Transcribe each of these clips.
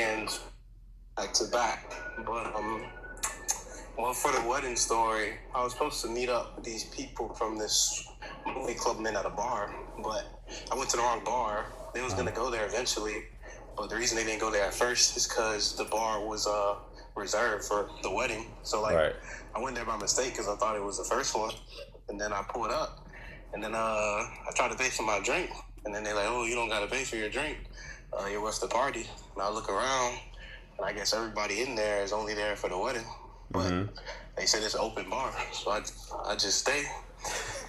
weekends back to back. But well, for the wedding story, I was supposed to meet up with these people from this movie club men at a bar, but I went to the wrong bar. They was gonna go there eventually, but the reason they didn't go there at first is because the bar was reserved for the wedding. So like, Right. I went there by mistake because I thought it was the first one, and then I pulled up, and then I tried to pay for my drink, and then they're like, "Oh, you don't gotta pay for your drink. You're what's the party?" And I look around, and I guess everybody in there is only there for the wedding, but they said it's an open bar, so I just stay.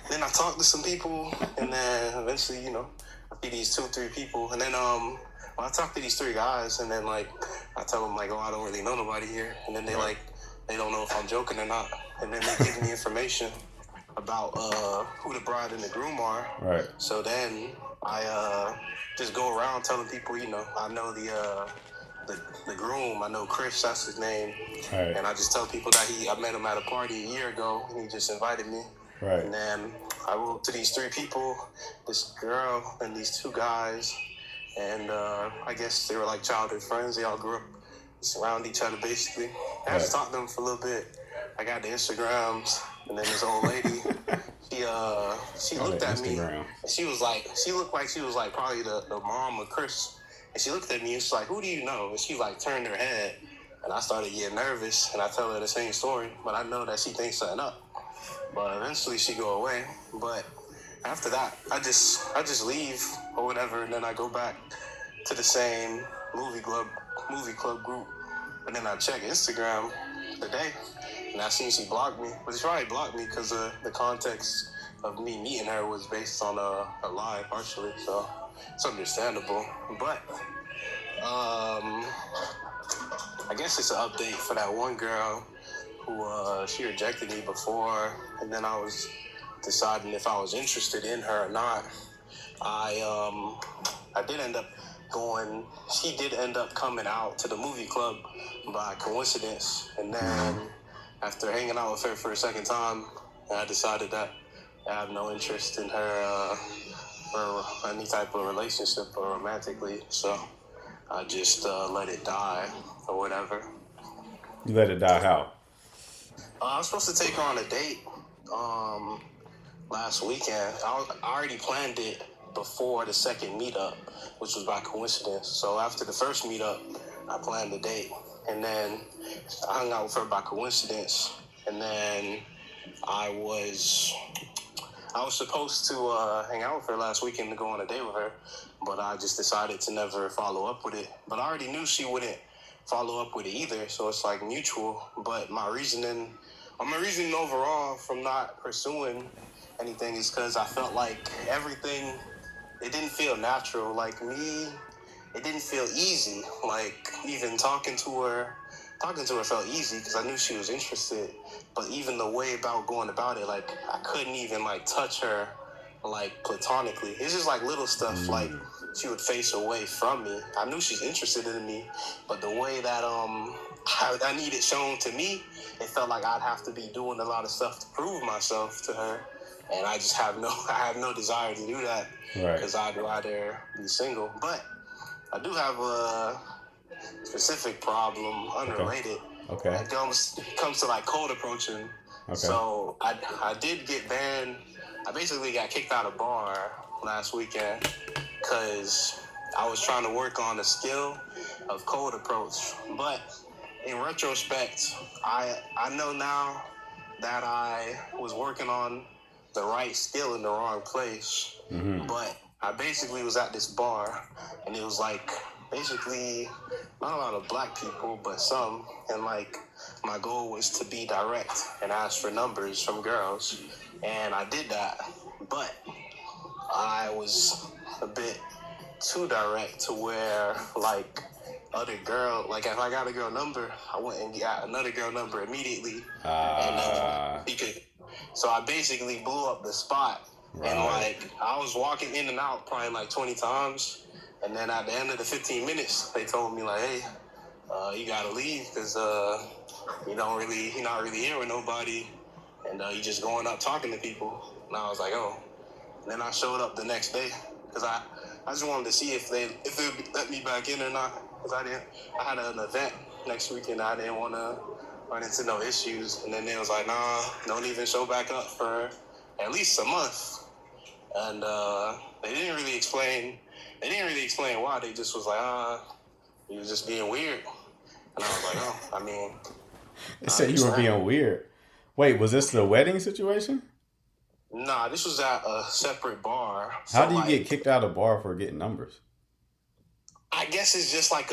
Then I talked to some people, and then eventually, I see these 2-3 people, and then well, I talked to these 3 guys, and then like I tell them like, "Oh, I don't really know nobody here," and then they like they don't know if I'm joking or not, and then they give me information about who the bride and the groom are. Right. So then I just go around telling people, I know the groom, I know Chris, that's his name, Right. and I just tell people that I met him at a party a year ago, and he just invited me. Right. And then I wrote to these 3 people, this girl and these 2 guys, and I guess they were like childhood friends. They all grew up around each other, basically. I just talked to them for a little bit. I got the Instagrams, and then this old lady, she looked at me, and she looked like she was like probably the mom of Chris. And she looked at me and she's like, "Who do you know?" And she like turned her head, and I started getting nervous, and I tell her the same story, but I know that she thinks something up. But eventually she go away. But after that, I just leave or whatever, and then I go back to the same movie club group. And then I check Instagram today, and I seen she blocked me. But she probably blocked me because the context of me meeting her was based on a lie, partially. So it's understandable. But I guess it's an update for that one girl who she rejected me before, and then I was deciding if I was interested in her or not. I did end up going. She did end up coming out to the movie club by coincidence, and then after hanging out with her for a second time, I decided that I have no interest in her or any type of relationship or romantically. So I just let it die or whatever. You let it die how? I was supposed to take her on a date last weekend. I already planned it before the second meetup, which was by coincidence. So after the first meetup, I planned the date, and then I hung out with her by coincidence, and then I was supposed to hang out with her last weekend to go on a date with her, but I just decided to never follow up with it. But I already knew she wouldn't follow up with it either, so it's like mutual. But my reasoning overall from not pursuing anything is because I felt like everything, it didn't feel natural. Like me, it didn't feel easy. Like even talking to her felt easy because I knew she was interested. But even the way about going about it, like I couldn't even like touch her like platonically. It's just like little stuff, like she would face away from me. I knew she's interested in me, but the way that I need it shown to me, it felt like I'd have to be doing a lot of stuff to prove myself to her, and I just have no desire to do that because I'd rather be single. But I do have a specific problem, unrelated. Okay. It comes to like cold approaching. Okay. So I did get banned. I basically got kicked out of bar last weekend because I was trying to work on the skill of cold approach. But in retrospect, I know now that I was working on the right skill in the wrong place. But I basically was at this bar, and it was like basically not a lot of black people, but some. And like my goal was to be direct and ask for numbers from girls, and I did that. But I was a bit too direct to where like other girl, like if I got a girl number, I went and got another girl number immediately, and so I basically blew up the spot. And like I was walking in and out probably like 20 times, and then at the end of the 15 minutes, they told me like, "Hey, you gotta leave because you're not really here with nobody, and you just going up talking to people." And I was like, "Oh." And then I showed up the next day because I just wanted to see if they let me back in or not, because I had an event next week and I didn't want to run into no issues. And then they was like, nah, don't even show back up for at least a month. And they didn't really explain. They didn't really explain why. They just was like, you was just being weird. And I was like, oh, I mean, They I said you were understand. being weird. Wait, was this the wedding situation? Nah, this was at a separate bar. How So do you get like, kicked out of a bar for getting numbers? I guess it's just like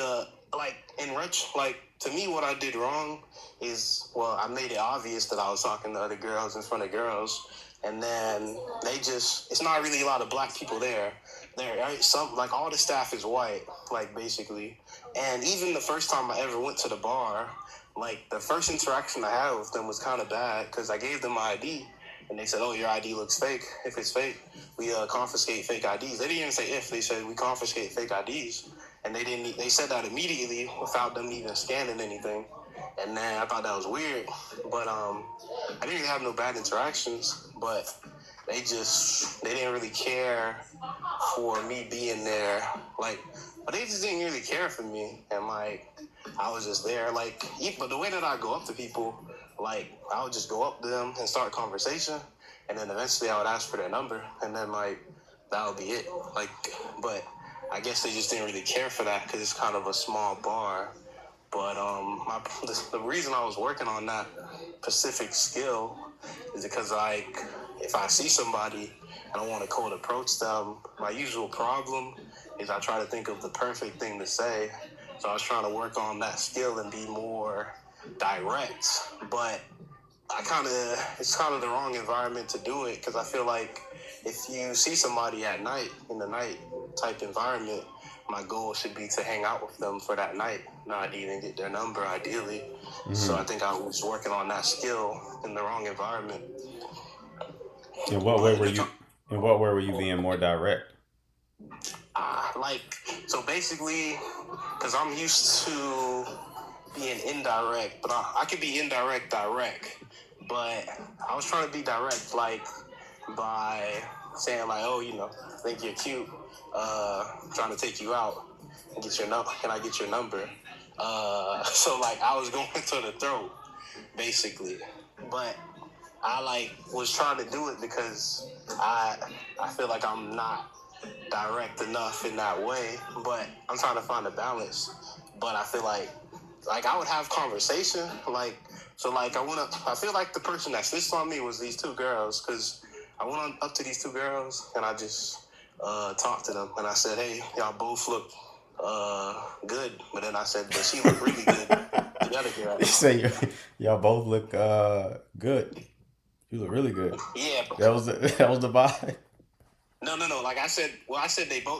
like to me, what I did wrong is, well, I made it obvious that I was talking to other girls in front of girls, and then it's not really a lot of black people there. Right? Some, like, all the staff is white, like, basically. And even the first time I ever went to the bar, like, the first interaction I had with them was kind of bad, because I gave them my ID, and they said, oh, your ID looks fake. If it's fake, we confiscate fake IDs. They didn't even say if, they said we confiscate fake IDs. And they said that immediately without them even scanning anything. And then I thought that was weird. But I didn't really have no bad interactions, but they didn't really care for me being there. Like, but they just didn't really care for me. And like, I was just there. Like, but the way that I go up to people, like, I would just go up to them and start a conversation, and then eventually I would ask for their number, and then like that would be it. Like, but I guess they just didn't really care for that because it's kind of a small bar. But the reason I was working on that specific skill is because, like, if I see somebody and I want to cold approach them, my usual problem is I try to think of the perfect thing to say. So I was trying to work on that skill and be more direct. But it's kind of the wrong environment to do it, because I feel like if you see somebody at night, in the night type environment, my goal should be to hang out with them for that night, not even get their number ideally. So I think I was working on that skill in the wrong environment. In what way But were you? In what way were you being more direct? like, so basically, because I'm used to being indirect, but I could be indirect, direct. But I was trying to be direct, like, by saying, like, oh, I think you're cute, trying to take you out and get your number. Can I get your number? So like, I was going to the throat, basically. But I like was trying to do it because I feel like I'm not direct enough in that way, but I'm trying to find a balance. But I feel like I would have conversation, like, so like I feel like the person that snitched on me was these two girls, because I went up to these two girls and I just talked to them, and I said, hey, y'all both look good, but then I said, but she looked really good, the other You girl. say y'all both look good. You look really good. Yeah. That was the vibe. No. Like, I said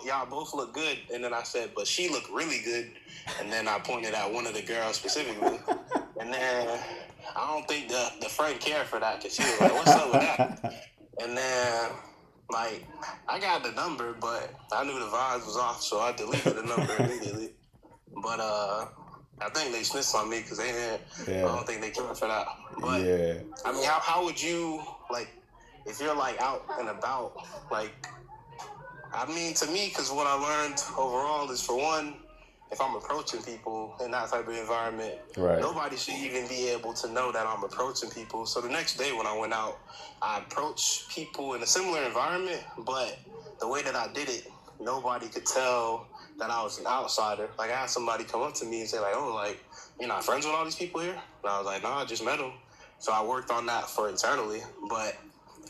y'all both look good, and then I said, but she looked really good, and then I pointed at one of the girls specifically, and then I don't think the friend cared for that, because she was like, "What's up with that?" And then, like, I got the number, but I knew the vibes was off, so I deleted the number immediately. But I think they snitched on me because they didn't. I Yeah, don't think they cared for that. But yeah. I mean, how would you, like, if you're like out and about, like, I mean, to me, because what I learned overall is, for one, if I'm approaching people in that type of environment, Right. nobody should even be able to know that I'm approaching people. So the next day when I went out, I approached people in a similar environment, but the way that I did it, nobody could tell that I was an outsider. Like, I had somebody come up to me and say, like, oh, like, you're not friends with all these people here? And I was like, no, I just met them. So I worked on that for internally. But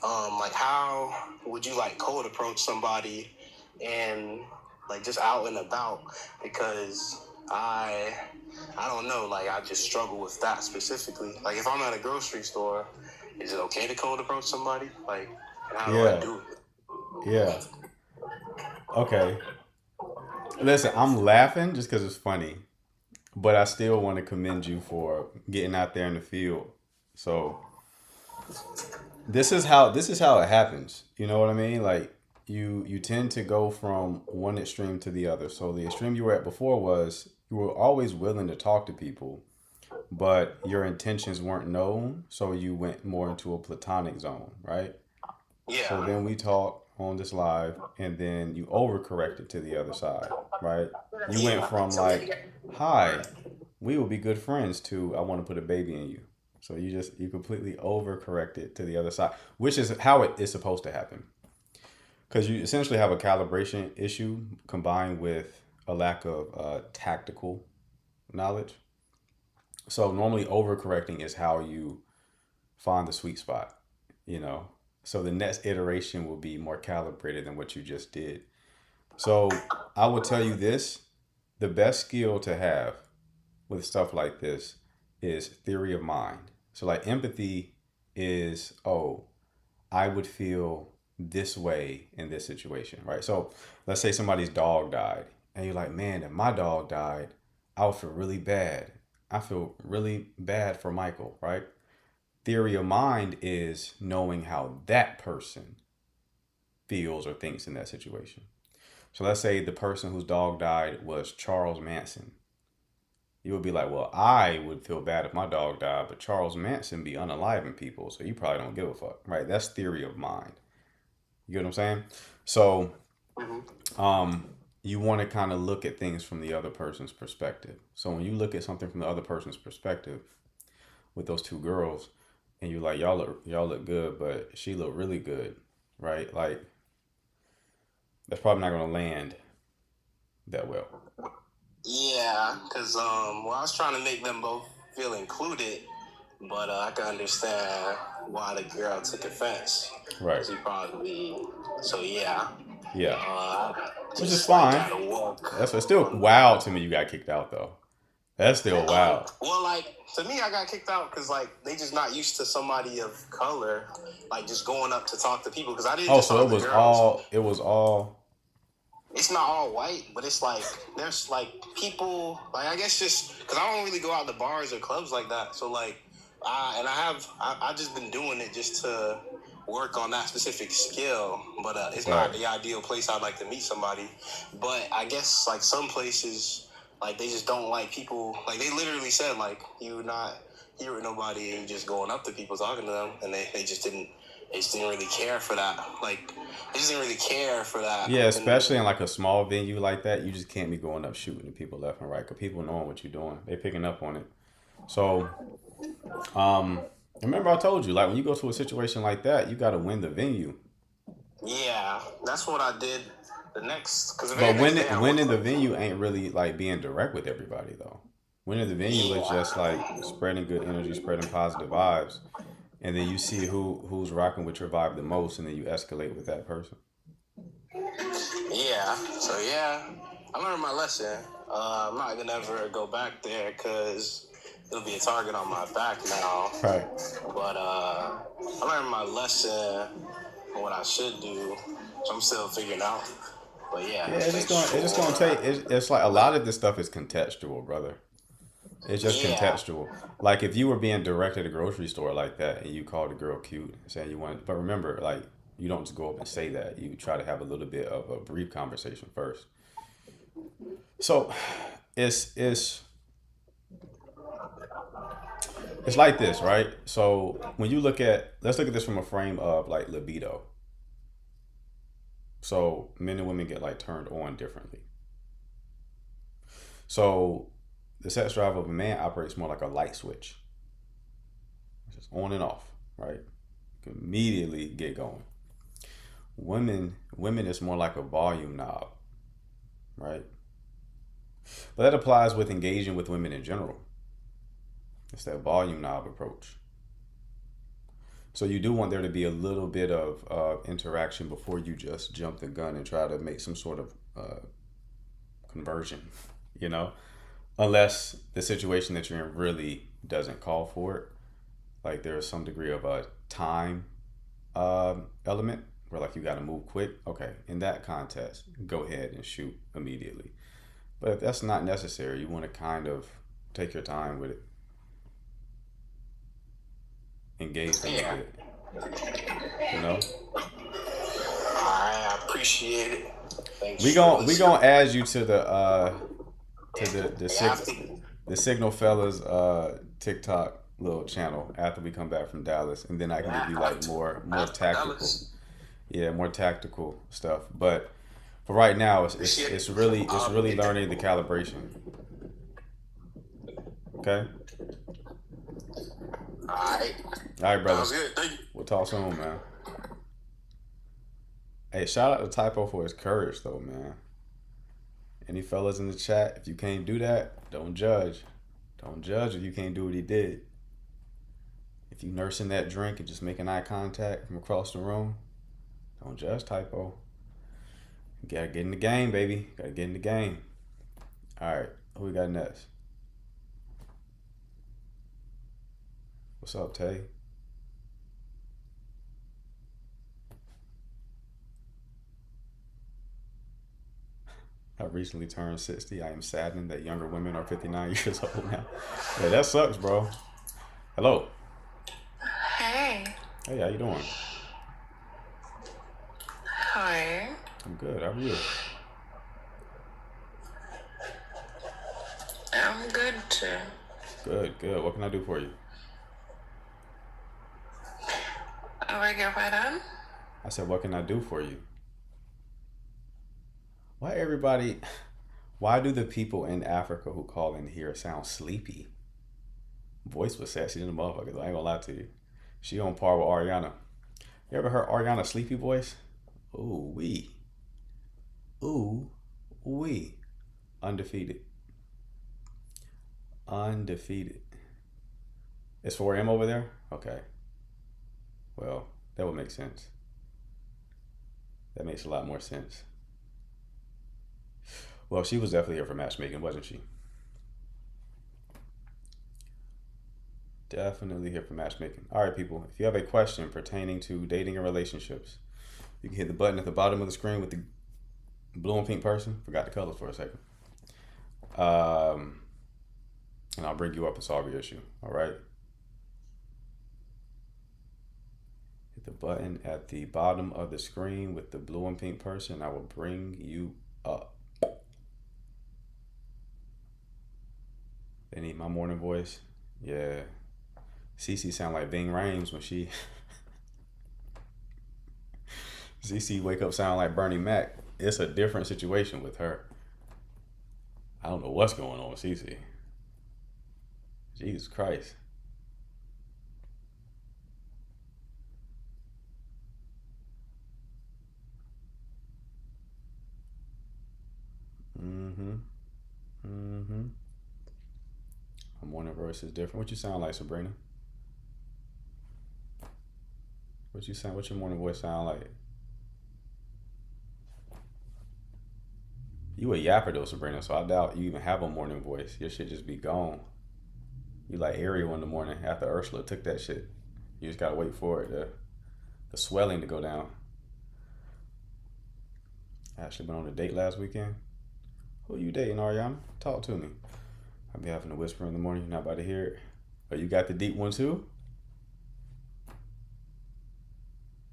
like, how would you, like, cold approach somebody and, like, just out and about? Because I don't know, like, I just struggle with that specifically. Like, if I'm at a grocery store, is it okay to cold approach somebody? Like, and how do I Yeah, do it? yeah. Okay. Listen, I'm laughing just because it's funny, but I still want to commend you for getting out there in the field. So this is how it happens. You know what I mean? Like, you tend to go from one extreme to the other. So the extreme you were at before was you were always willing to talk to people, but your intentions weren't known, so you went more into a platonic zone, right? So Yeah. then we talked on this live, and then you overcorrected to the other side, right? You went Yeah. from like, "Hi, we will be good friends," to "I want to put a baby in you." So you completely overcorrected to the other side, which is how it is supposed to happen. Because you essentially have a calibration issue combined with a lack of tactical knowledge. So normally overcorrecting is how you find the sweet spot, you know. So the next iteration will be more calibrated than what you just did. So I will tell you this, the best skill to have with stuff like this is theory of mind. So like empathy is, oh, I would feel this way in this situation, right? So let's say somebody's dog died, and you're like, man, if my dog died, I would feel really bad. I feel really bad for Michael, right? Theory of mind is knowing how that person feels or thinks in that situation. So let's say the person whose dog died was Charles Manson. You would be like, well, I would feel bad if my dog died, but Charles Manson be unaliving people, so you probably don't give a fuck, right? That's theory of mind. You get what I'm saying? So, Mhm. um, you want to kind of look at things from the other person's perspective. So when you look at something from the other person's perspective with those two girls, and you're like, y'all look good, but she look really good, right? Like that's probably not gonna land that well. Yeah, because well, I was trying to make them both feel included, but I can understand why the girl took offense. Right. She probably, so yeah, Yeah. uh, Which is just like fine. gotta work That's it's still on. wild to me you got kicked out though. That's still wild. Well, like to me, I got kicked out because like they just not used to somebody of color, like just going up to talk to people. Because I didn't Oh, just so talk it to was girls. all It's not all white, but it's like there's like people like I guess just because I don't really go out to bars or clubs like that. So like, I just been doing it just to work on that specific skill. But it's right. not the ideal place I'd like to meet somebody. But I guess like some places like they just don't like people. Like they literally said like you not here with nobody and you just going up to people talking to them, and they just didn't. They just didn't really care for that. Like, they just didn't really care for that. Yeah, And especially in like a small venue like that, you just can't be going up shooting at people left and right because people knowing what you're doing. They picking up on it. So, um, remember I told you, like when you go to a situation like that, you got to win the venue. yeah, that's what I did because the very But next day I winning worked. the venue ain't really like being direct with everybody though. Winning the venue is just Yeah, like spreading good energy, spreading positive vibes, and then you see who's rocking with your vibe the most, and then you escalate with that person. yeah. So yeah, I learned my lesson. I'm not gonna ever go back there because it'll be a target on my back now. Right. But I learned my lesson on what I should do. So I'm still figuring out. But yeah, Yeah, thanks it's just gonna take. for It's like a lot of this stuff is contextual, brother. It's just yeah. contextual. Like if you were being direct at a grocery store like that, and you called a girl cute, saying you want, but remember, like you don't just go up and say that. You try to have a little bit of a brief conversation first. So, it's it's like this, right? So when you let's look at this from a frame of like libido. So men and women get like turned on differently. So the sex drive of a man operates more like a light switch. It's just on and off, right? You can immediately get going. Women is more like a volume knob, right? But that applies with engaging with women in general. It's that volume knob approach. So you do want there to be a little bit of interaction before you just jump the gun and try to make some sort of conversion, you know? Unless the situation that you're in really doesn't call for it. Like there's some degree of a time element where like you got to move quick. Okay, in that context, go ahead and shoot immediately. But if that's not necessary, you want to kind of take your time with it, engage them a Yeah. bit, you know. I appreciate it. Thanks We for gon' we listening. gonna add you to Yeah, I think, the Signal Fellas TikTok little channel after we come back from Dallas, and then I can yeah, give you I have like to. more After tactical. Dallas. Yeah, more tactical stuff. But for right now, it's really learning the calibration. Okay. All right. All right, brother. Sounds good. Thank you. We'll talk soon, man. Hey, shout out to Typo for his courage, though, man. Any fellas in the chat, if you can't do that, don't judge. Don't judge if you can't do what he did. If you nursing that drink and just making eye contact from across the room, don't judge Typo. You gotta get in the game, baby. Gotta get in the game. All right, who we got next? What's up, Tay? I recently turned 60. I am saddened that younger women are 59 years old now. Yeah, that sucks, bro. Hello. Hey, Hey, how you doing? hi. I'm good. How are you? I'm good too. Good, good. What can I do for you? I beg your pardon? I said, what can I do for you? Why everybody, why do the people in Africa who call in here sound sleepy? Voice was sexy than the motherfuckers. I ain't gonna lie to you. She on par with Ariana. You ever heard Ariana's sleepy voice? Ooh, wee. Ooh, wee. Undefeated. Undefeated. It's 4 a.m. over there? Okay. Well, that would make sense. That makes a lot more sense. Well, she was definitely here for matchmaking, wasn't she? Definitely here for matchmaking. All right, people. If you have a question pertaining to dating and relationships, you can hit the button at the bottom of the screen with the blue and pink person. Forgot the colors for a second. And I'll bring you up and solve your issue. All right. Hit the button at the bottom of the screen with the blue and pink person. I will bring you up. They need my morning voice. Yeah. Cece sound like Ving Rhames when she. Cece wake up sound like Bernie Mac. It's a different situation with her. I don't know what's going on with Cece. Jesus Christ. Mm-hmm. Mm-hmm. My morning voice is different. What you sound like, Sabrina? What you sound? What's your morning voice sound like? You a yapper though, Sabrina, so I doubt you even have a morning voice. Your shit just be gone. You like Ariel in the morning after Ursula took that shit. You just gotta wait for it, the swelling to go down. I actually been on a date last weekend. Who you dating, Ariana? Talk to me. I be having to whisper in the morning. You're not about to hear it. Oh, you got the deep one too?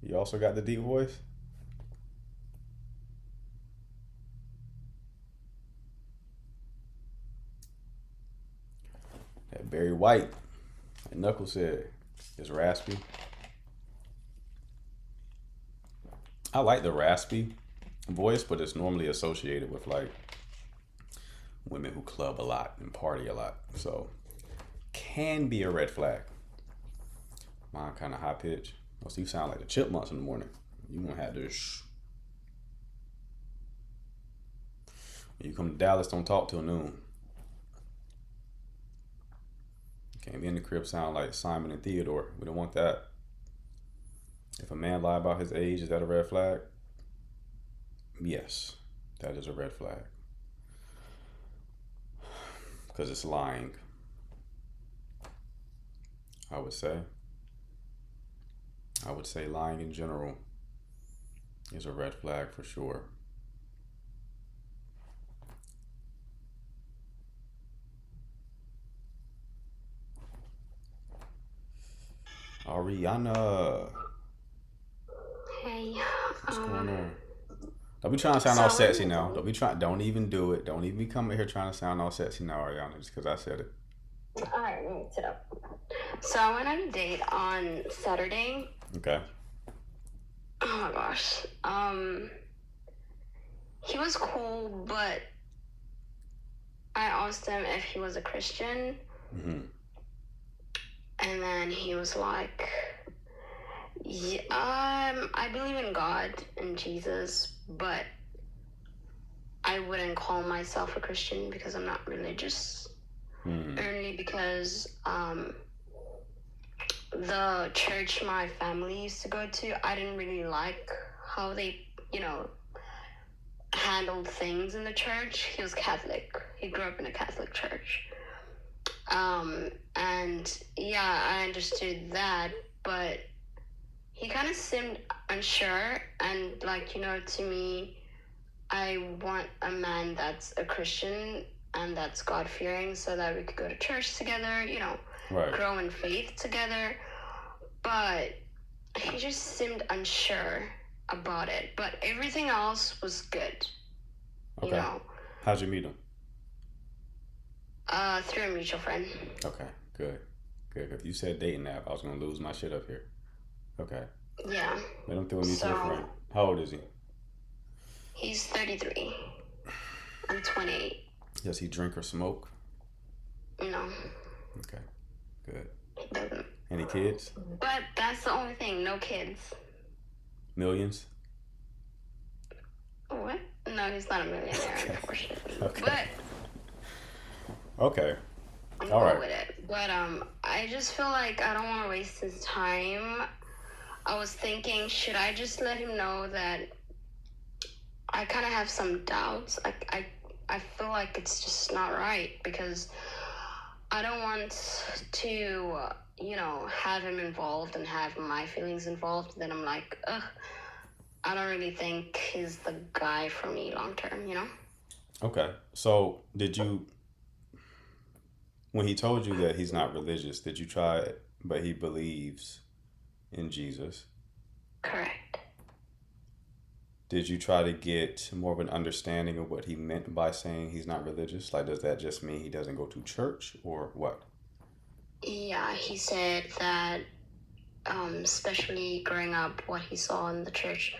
You also got the deep voice? That Barry White, that Knuckles said, is raspy. I like the raspy voice, but it's normally associated with like women who club a lot and party a lot. So can be a red flag. Mine kind of high pitch. Oh, so you sound like the chipmunks in the morning. You won't have this. When you come to Dallas, don't talk till noon. You can't be in the crib sound like Simon and Theodore. We don't want that. If a man lie about his age, is that a red flag? Yes, that is a red flag. Because it's lying, I would say. I would say lying in general is a red flag for sure. Ariana, Hey, what's going on? Don't be trying to sound all sexy now. Don't even do it. Don't even be coming here trying to sound all sexy now, Ariana, just because I said it. all right, let me sit up. So I went on a date on Saturday. Okay. Oh my gosh. He was cool, but I asked him if he was a Christian, Mm-hmm. and then he was like, yeah, I believe in God and Jesus, but I wouldn't call myself a Christian because I'm not religious. Mm. Only because the church my family used to go to, I didn't really like how they, handled things in the church. He was Catholic. He grew up in a Catholic church. And yeah, I understood that, but he kind of seemed unsure. And like, to me, I want a man that's a Christian and that's God fearing so that we could go to church together, Right. grow in faith together. But he just seemed unsure about it. But everything else was good, you Okay. know. How'd you meet him? Through a mutual friend. Okay. Good. Good. If you said dating app, I was gonna lose my shit up here. Okay. Yeah. Met him through a mutual So friend. How old is he? he's 33. I'm 28. Does he drink or smoke? No, Okay. Good. he doesn't. Any kids? But that's the only thing. No kids. Millions? What? No, he's not a millionaire, Okay. unfortunately. Okay. But Okay. I'm All cool right. with it. But I just feel like I don't want to waste his time. I was thinking, should I just let him know that I kind of have some doubts? I feel like it's just not right because I don't want to, have him involved and have my feelings involved. Then I'm like, ugh, I don't really think he's the guy for me long term. Okay. So did you, when he told you that he's not religious, did you try it, but he believes in Jesus? Correct. Did you try to get more of an understanding of what he meant by saying he's not religious? Like, does that just mean he doesn't go to church or what? Yeah, he said that, especially growing up, what he saw in the church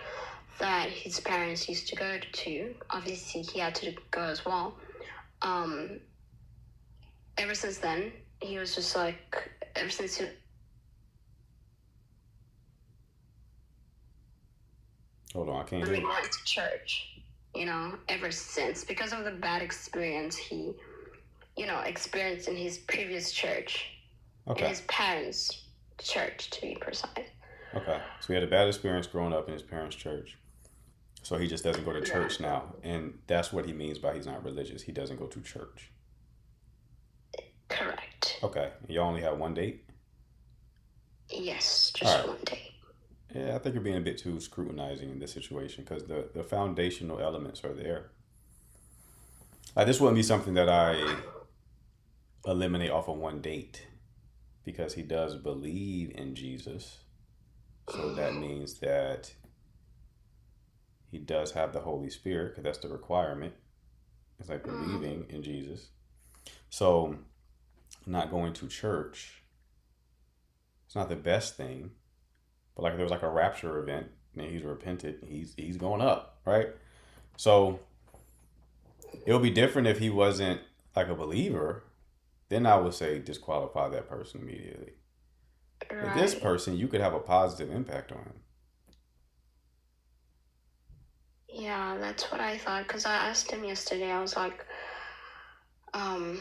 that his parents used to go to, obviously he had to go as well. Um, Ever since then, he was just like, ever since he Hold on, I can't hear really you. went to church, ever since, because of the bad experience he, experienced in his previous church, in Okay. his parents' church, to be precise. Okay. So he had a bad experience growing up in his parents' church. So he just doesn't go to Yeah, church now. And that's what he means by he's not religious. He doesn't go to church. correct. Okay. You only have one date? Yes, All just right. one day. Yeah, I think you're being a bit too scrutinizing in this situation because the foundational elements are there. Like, this wouldn't be something that I eliminate off of one date because he does believe in Jesus. So that means that he does have the Holy Spirit because that's the requirement. It's like Mm, believing in Jesus. So not going to church, it's not the best thing. But like if there was like a rapture event and he's repented, he's going up, right? So it would be different if he wasn't like a believer. Then I would say disqualify that person immediately. But this right. person, you could have a positive impact on him. Yeah, that's what I thought. Because I asked him yesterday, I was like, um,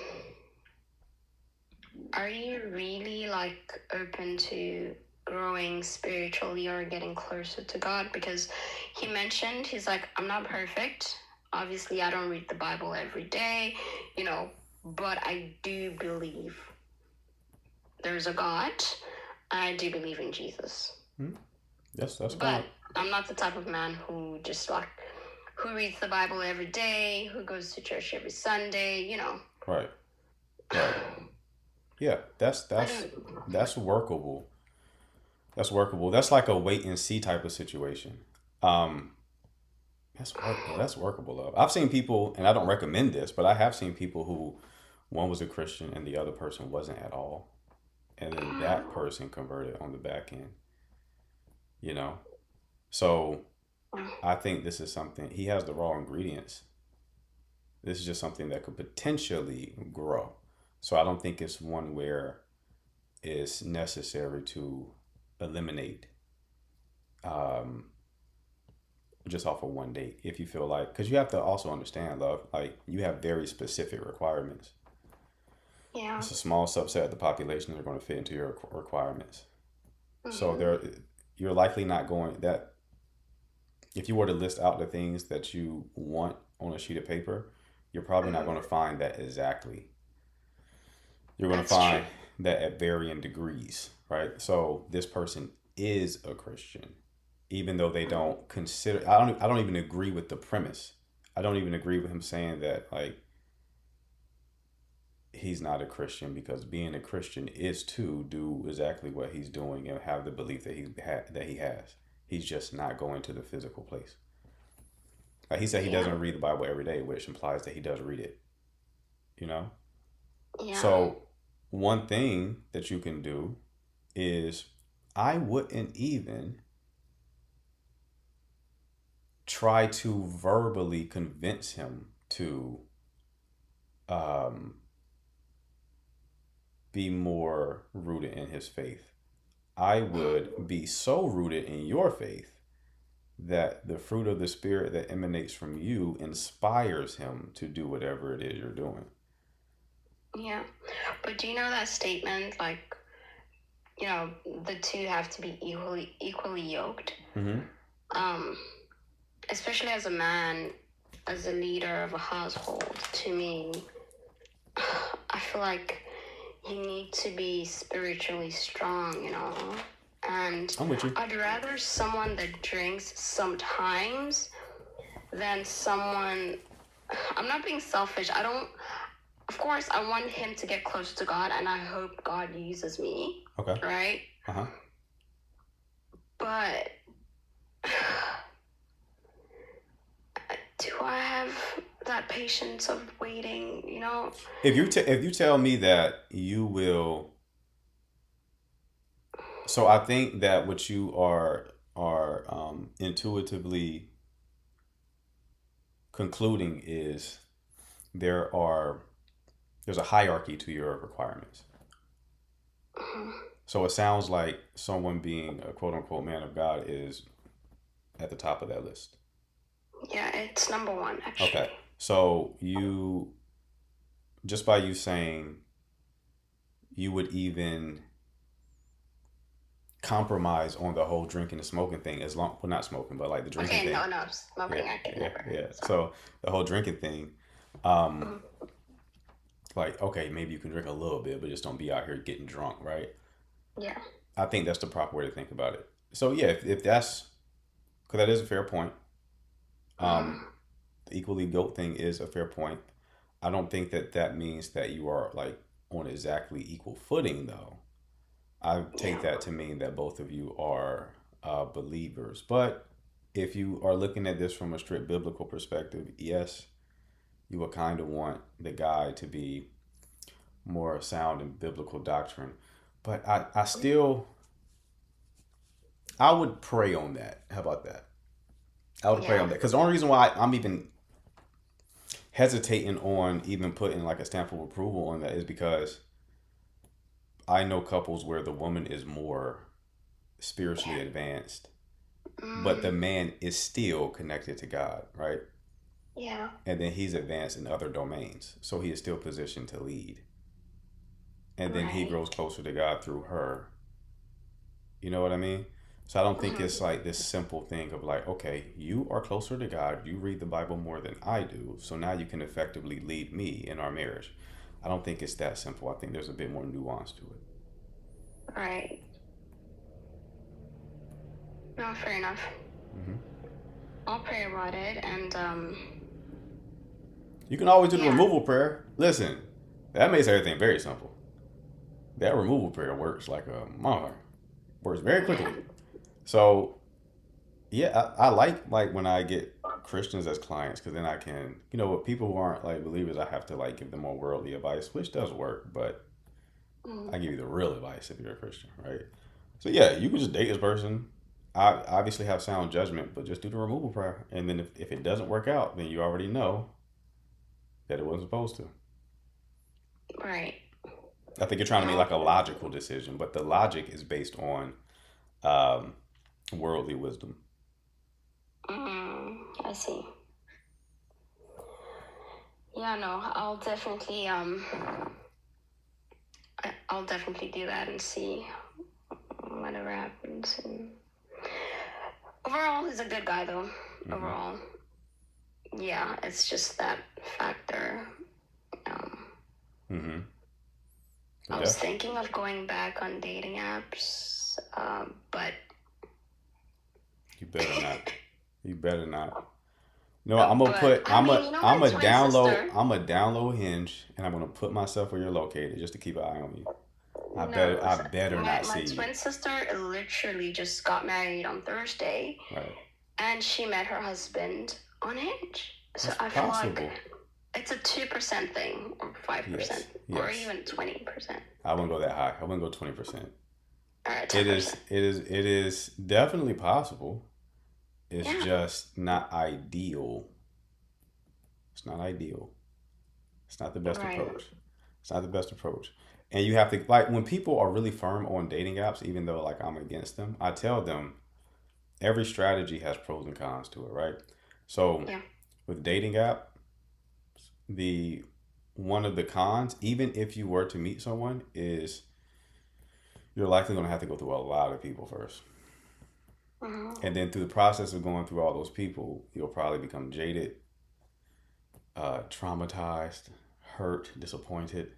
are you really like open to growing spiritually or getting closer to God? Because he mentioned, he's like, I'm not perfect. Obviously, I don't read the Bible every day, but I do believe there's a God. I do believe in Jesus. Hmm? That's But fine. I'm not the type of man who just like, who reads the Bible every day, who goes to church every Sunday. Right, right. Yeah, that's I that's don't. that's workable. That's workable. That's like a wait and see type of situation. Um, that's workable. Love. I've seen people, and I don't recommend this, but I have seen people who one was a Christian and the other person wasn't at all, and then that person converted on the back end. You know, So I think this is something he has the raw ingredients. This is just something that could potentially grow. So I don't think it's one where it's necessary to eliminate um, just off of one date if you feel like, because you have to also understand, love, like you have very specific requirements. Yeah. It's a small subset of the population that are going to fit into your requirements. So Mm-hmm. you're likely not going that if you were to list out the things that you want on a sheet of paper, you're probably not Mm-hmm. going to find that exactly. You're going to That's true. find that at varying degrees, right? So this person is a Christian, even though they Mm-hmm. don't consider. I don't even agree with the premise. I don't even agree with him saying that like he's not a Christian, because being a Christian is to do exactly what he's doing and have the belief that he has. He's just not going to the physical place. Like he said, he Yeah. doesn't read the Bible every day, which implies that he does read it. You know. Yeah. So one thing that you can do is I wouldn't even try to verbally convince him to um, be more rooted in his faith. I would be so rooted in your faith that the fruit of the Spirit that emanates from you inspires him to do whatever it is you're doing. Yeah. But do you know that statement, like, the two have to be equally yoked? Mm-hmm. Um, Especially as a man, as a leader of a household, to me, I feel like you need to be spiritually strong. And I'm with you. I'd rather someone that drinks sometimes than someone. I'm not being selfish. I don't. Of course, I want him to get close to God, and I hope God uses me, Okay. right? Uh huh. But do I have that patience of waiting? If you tell me that you will, so I think that what you are intuitively concluding is there are there's a hierarchy to your requirements. Mhm. So it sounds like someone being a quote unquote man of God is at the top of that list. Yeah, it's number one, Okay. actually. So you just by you saying you would even compromise on the whole drinking and smoking thing, as long, well, not smoking, but like the drinking Okay, thing. no, Yeah, smoking I could yeah, never. yeah. So, So the whole drinking thing, um, mhm. like okay, maybe you can drink a little bit, but just don't be out here getting drunk, right? Yeah. I think that's the proper way to think about it. So yeah, if that's because that is a fair point. Um, Mhm. the equally goat thing is a fair point. I don't think that that means that you are like on exactly equal footing, though. I take Yeah. that to mean that both of you are believers. But if you are looking at this from a strict biblical perspective, yes, you would kind of want the guy to be more sound in biblical doctrine. But I still, I would pray on that. How about that? I would pray Yeah. on that. Because the only reason why I'm even hesitating on even putting like a stamp of approval on that is because I know couples where the woman is more spiritually advanced, but the Mm, man is still connected to God, right? yeah. And then he's advanced in other domains. So he is still positioned to lead. And then he Right. grows closer to God through her. You know what I mean? So I don't think Mhm. it's like this simple thing of like, okay, you are closer to God. You read the Bible more than I do. So now you can effectively lead me in our marriage. I don't think it's that simple. I think there's a bit more nuance to it. Right. No, fair enough. Hmm. I'll pray about it, and You can always do the yeah. removal prayer. Listen, that makes everything very simple. That removal prayer works like a mother. Works very Yeah. quickly. So yeah, I like when I get Christians as clients because then I can, with people who aren't like believers, I have to like give them more worldly advice, which does work, but Mm, I give you the real advice if you're a Christian, right? So yeah, you can just date this person. I obviously have sound judgment, but just do the removal prayer. And then if it doesn't work out, then you already know that it wasn't supposed to. Right. I think you're trying to make like a logical decision, but the logic is based on um, worldly wisdom. I see. Yeah, no, I'll definitely do that and see whatever happens. And overall, he's a good guy, though. Overall, yeah, it's just that factor. Um, Mm-hmm. I was thinking of going back on dating apps, but You better not. You better not. No, I'm gonna but put. I I'm mean, a. you know I'm my a twin download. sister. I'm a download Hinge, and I'm gonna put myself where you're located just to keep an eye on you. I better. I Listen, better my not see you. twin sister literally just got married on Thursday, Right. and she met her husband on Hinge. So That's I feel possible. like it's a 2% thing, or 5%, Yes. or Yes. even 20%, I wouldn't go that high. I wouldn't go 20%. or It 10%. is. It is. It is definitely possible. It's Yeah. just not ideal. It's not ideal. It's not the best Right. approach. It's not the best approach. And you have to like when people are really firm on dating apps, even though like I'm against them, I tell them every strategy has pros and cons to it, right? So Yeah. with dating app, the one of the cons, even if you were to meet someone, is you're likely going to have to go through a lot of people first. And then through the process of going through all those people, you'll probably become jaded, traumatized, hurt, disappointed.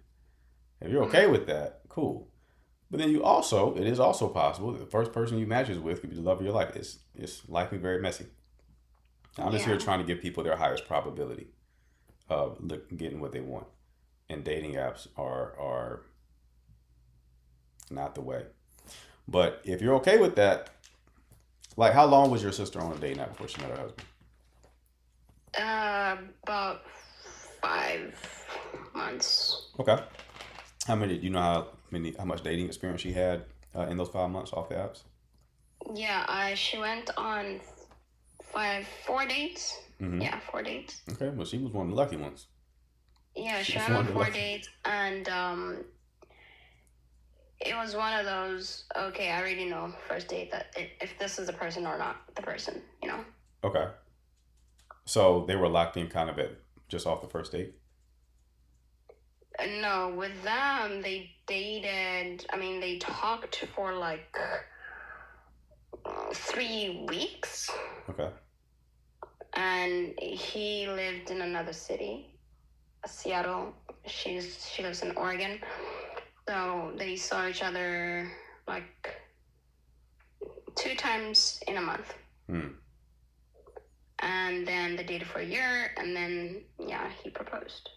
If you're okay with that, cool. But then it is also possible that the first person you matches with could be the love of your life. It's likely very messy. I'm just here Yeah. trying to give people their highest probability of getting what they want. And dating apps are not the way. But if you're okay with that, like how long was your sister on a dating app before she met her husband? About 5 months. Okay. How many? You know how much dating experience she had in those 5 months off the apps? Yeah, she went on 4 dates. Mm-hmm. Yeah, 4 dates. Okay. Well, she was one of the lucky ones. Yeah, she She was went one on of the 4 lucky. dates, and it was one of those. Okay, I already know first date that if this is the person or not the person. Okay. So they were locked in kind of at just off the first date. No, with them they dated. I mean, they talked for like 3 weeks, Okay. and he lived in another city, Seattle. She lives in Oregon. So they saw each other like 2 times in a month. And then they dated for a year, and then, yeah, he proposed.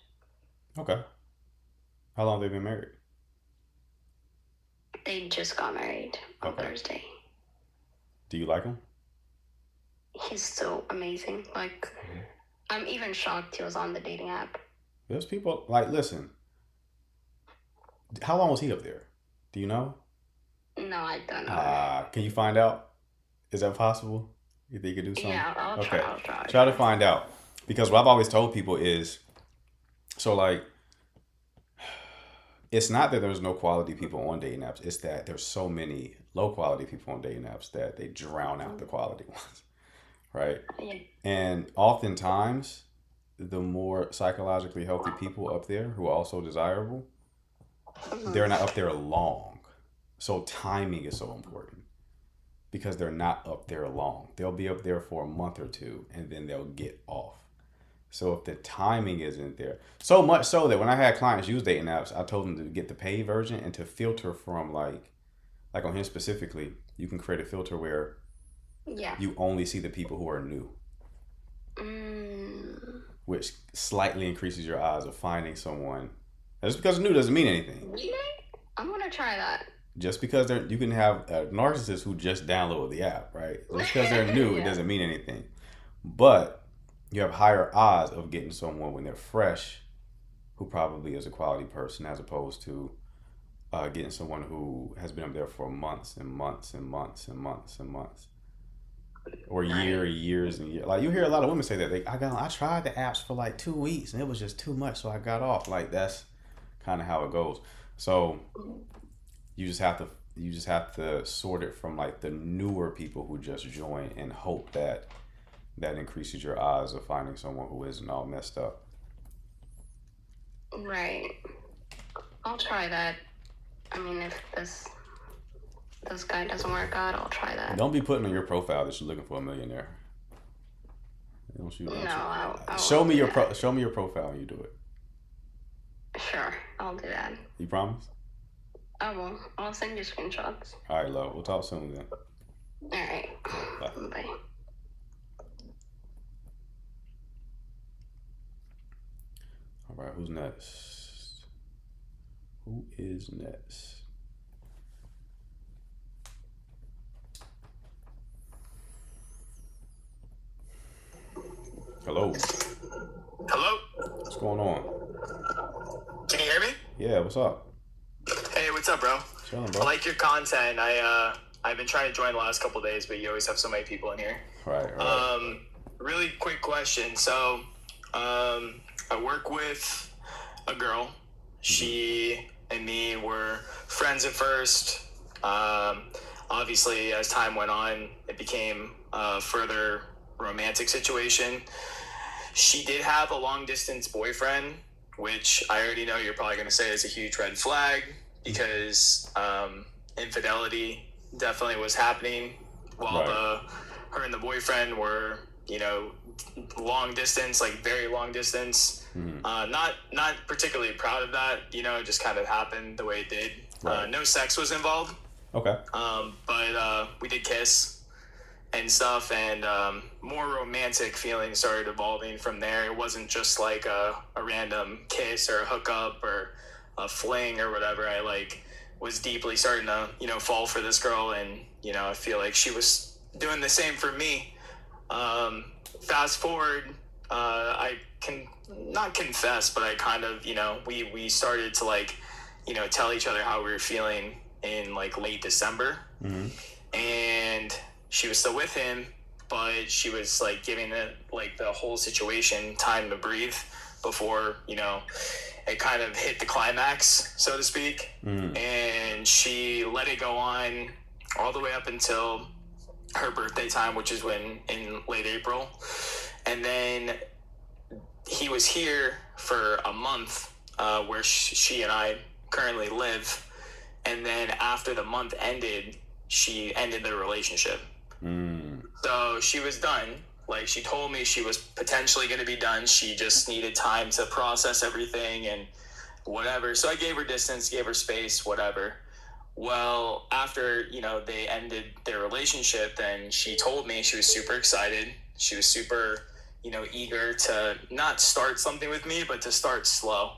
Okay. How long have they been married? They just got married on Okay. Thursday. Do you like him? He's so amazing. Like, I'm even shocked he was on the dating app. There's people like listen. How long was he up there? Do you know? No, I don't know. Can you find out? Is that possible? You think you could do something? Yeah, I'll try. I'll try. Try to find out. Because what I've always told people is, so like, it's not that there's no quality people on dating apps. It's that there's so many low quality people on dating apps that they drown out the quality ones, right? Yeah. And oftentimes, the more psychologically healthy people up there who are also desirable, they're not up there long. So timing is so important because they're not up there long. They'll be up there for a month or two and then they'll get off. So if the timing isn't there, so much so that when I had clients use dating apps, I told them to get the paid version and to filter from like on here specifically, you can create a filter where Yeah. you only see the people who are new, which slightly increases your odds of finding someone. Just because new doesn't mean anything. Really? I'm gonna try that. Just because you can have a narcissist who just downloaded the app, right? Just because they're new, it Yeah. doesn't mean anything. But you have higher odds of getting someone when they're fresh, who probably is a quality person, as opposed to getting someone who has been up there for months and months and months and months and months. or Right. years and years. Like you hear a lot of women say that I tried the apps for like 2 weeks and it was just too much, so I got off. Like that's kind of how it goes. So you just have to sort it from like the newer people who just join and hope that that increases your odds of finding someone who isn't all messed up. Right. I'll try that. I mean, if this guy doesn't work out, I'll try that. Don't be putting on your profile that you're looking for a millionaire. Don't you? No, Don't I you? won't do that. Show me your profile and you do it. Sure, I'll do that. You promise? I will. I'll send you screenshots. All right, love. We'll talk soon then. All right. Bye. Bye. All right, who's next? Who is next? Hello. Hello? What's going on? Can you hear me? Yeah, what's up? Hey, what's up, bro? Chilling, I bro. like your content. I've been trying to join the last couple of days, but you always have so many people in here. Right. Really quick question. So, I work with a girl. She and me were friends at first. Obviously, as time went on, it became a further romantic situation. She did have a long distance boyfriend, which I already know you're probably going to say is a huge red flag because infidelity definitely was happening while Right. her and the boyfriend were, long distance, like very long distance. Not particularly proud of that, it just kind of happened the way it did. Right. No sex was involved, Okay. but we did kiss and stuff, and more romantic feelings started evolving from there. It wasn't just like a random kiss or a hookup or a fling or whatever. I was deeply starting to fall for this girl, and I feel like she was doing the same for me. Fast forward, I can not confess, but I kind of we started to tell each other how we were feeling in late December. And she was still with him, but she was giving it the whole situation time to breathe before it kind of hit the climax, so to speak. And she let it go on all the way up until her birthday time, which is in late April. And then he was here for a month, where she and I currently live. And then after the month ended, she ended the relationship. So she was done. She told me she was potentially going to be done. She just needed time to process everything and whatever. So I gave her distance, gave her space, whatever. Well, after, they ended their relationship, then she told me she was super excited. She was super, eager to not start something with me, but to start slow.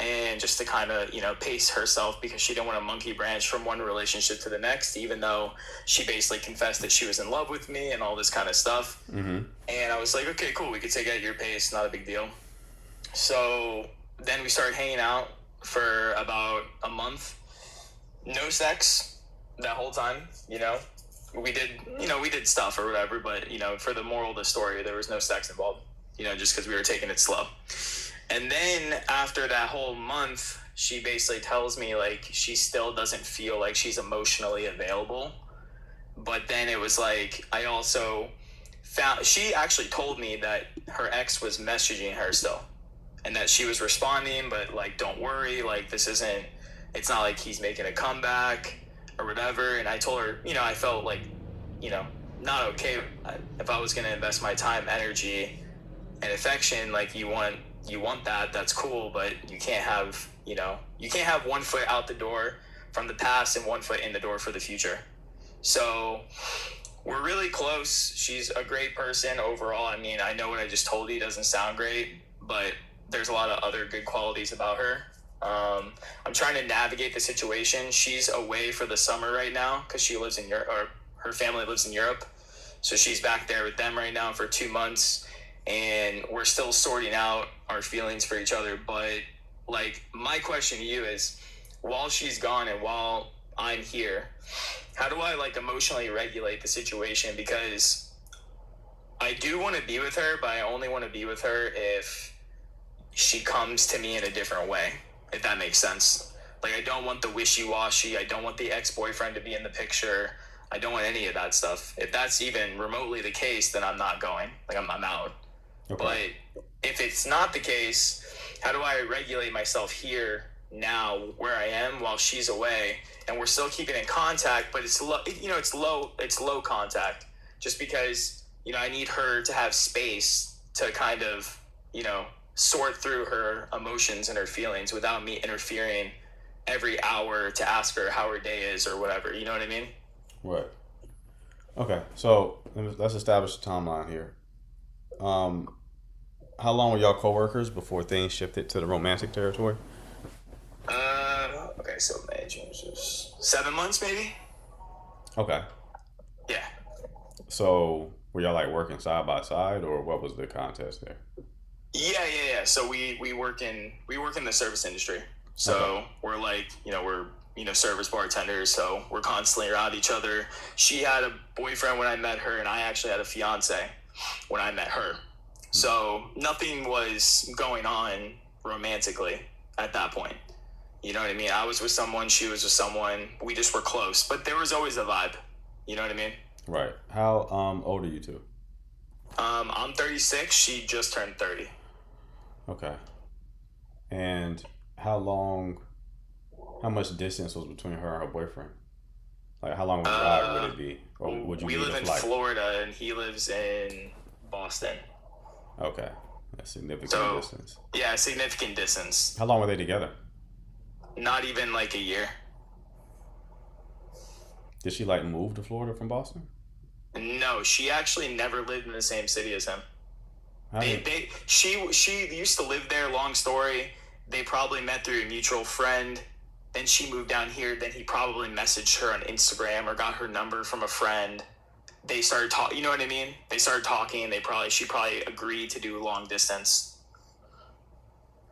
And just to kind of, pace herself because she didn't want to monkey branch from one relationship to the next, even though she basically confessed that she was in love with me and all this kind of stuff. And I was like, okay, cool. We could take it at your pace. Not a big deal. So then we started hanging out for about a month. No sex that whole time, We did stuff or whatever, but, for the moral of the story, there was no sex involved, just because we were taking it slow. And then after that whole month, she basically tells me she still doesn't feel like she's emotionally available. But then it was I also found, she actually told me that her ex was messaging her still and that she was responding, but don't worry, it's not like he's making a comeback or whatever. And I told her, I felt not okay if I was going to invest my time, energy, and affection. You want that, that's cool, but you can't have, you can't have one foot out the door from the past and one foot in the door for the future. So we're really close. She's a great person overall. I mean, I know what I just told you doesn't sound great, but there's a lot of other good qualities about her. I'm trying to navigate the situation. She's away for the summer right now because she lives in Europe, or her family lives in Europe. So she's back there with them right now for 2 months. And we're still sorting out our feelings for each other. But my question to you is, while she's gone and while I'm here, how do I emotionally regulate the situation? Because I do want to be with her, but I only want to be with her if she comes to me in a different way, if that makes sense. Like, I don't want the wishy-washy. I don't want the ex-boyfriend to be in the picture. I don't want any of that stuff. If that's even remotely the case, then I'm not going. Like, I'm out. Okay. But if it's not the case, how do I regulate myself here now where I am while she's away, and we're still keeping in contact, but it's low, it's low contact, just because, I need her to have space to kind of, sort through her emotions and her feelings without me interfering every hour to ask her how her day is or whatever. You know what I mean? Right. Okay. So let's establish a timeline here. How long were y'all coworkers before things shifted to the romantic territory? Okay, so May, June, 7 months maybe. Okay. Yeah. So were y'all like working side by side, or what was the context there? Yeah. So we work in the service industry. So Okay. we're like, we're service bartenders. So we're constantly around each other. She had a boyfriend when I met her, and I actually had a fiance when I met her. So nothing was going on romantically at that point. You know what I mean? I was with someone, she was with someone. We just were close, but there was always a vibe. You know what I mean? Right. How old are you two? I'm 36. She just turned 30. Okay. And how much distance was between her and her boyfriend? Like, how long of a drive would it be? Or would you We need live a in flight? Florida, and he lives in Boston. Okay. That's significant So distance. yeah, significant distance. How long were they together? Not even like a year. Did she like move to Florida from Boston? No, she actually never lived in the same city as him. How did, She used to live there. Long story. They probably met through a mutual friend. Then she moved down here. Then he probably messaged her on Instagram or got her number from a friend. They started talking. You know what I mean? They started talking, and she probably agreed to do long distance.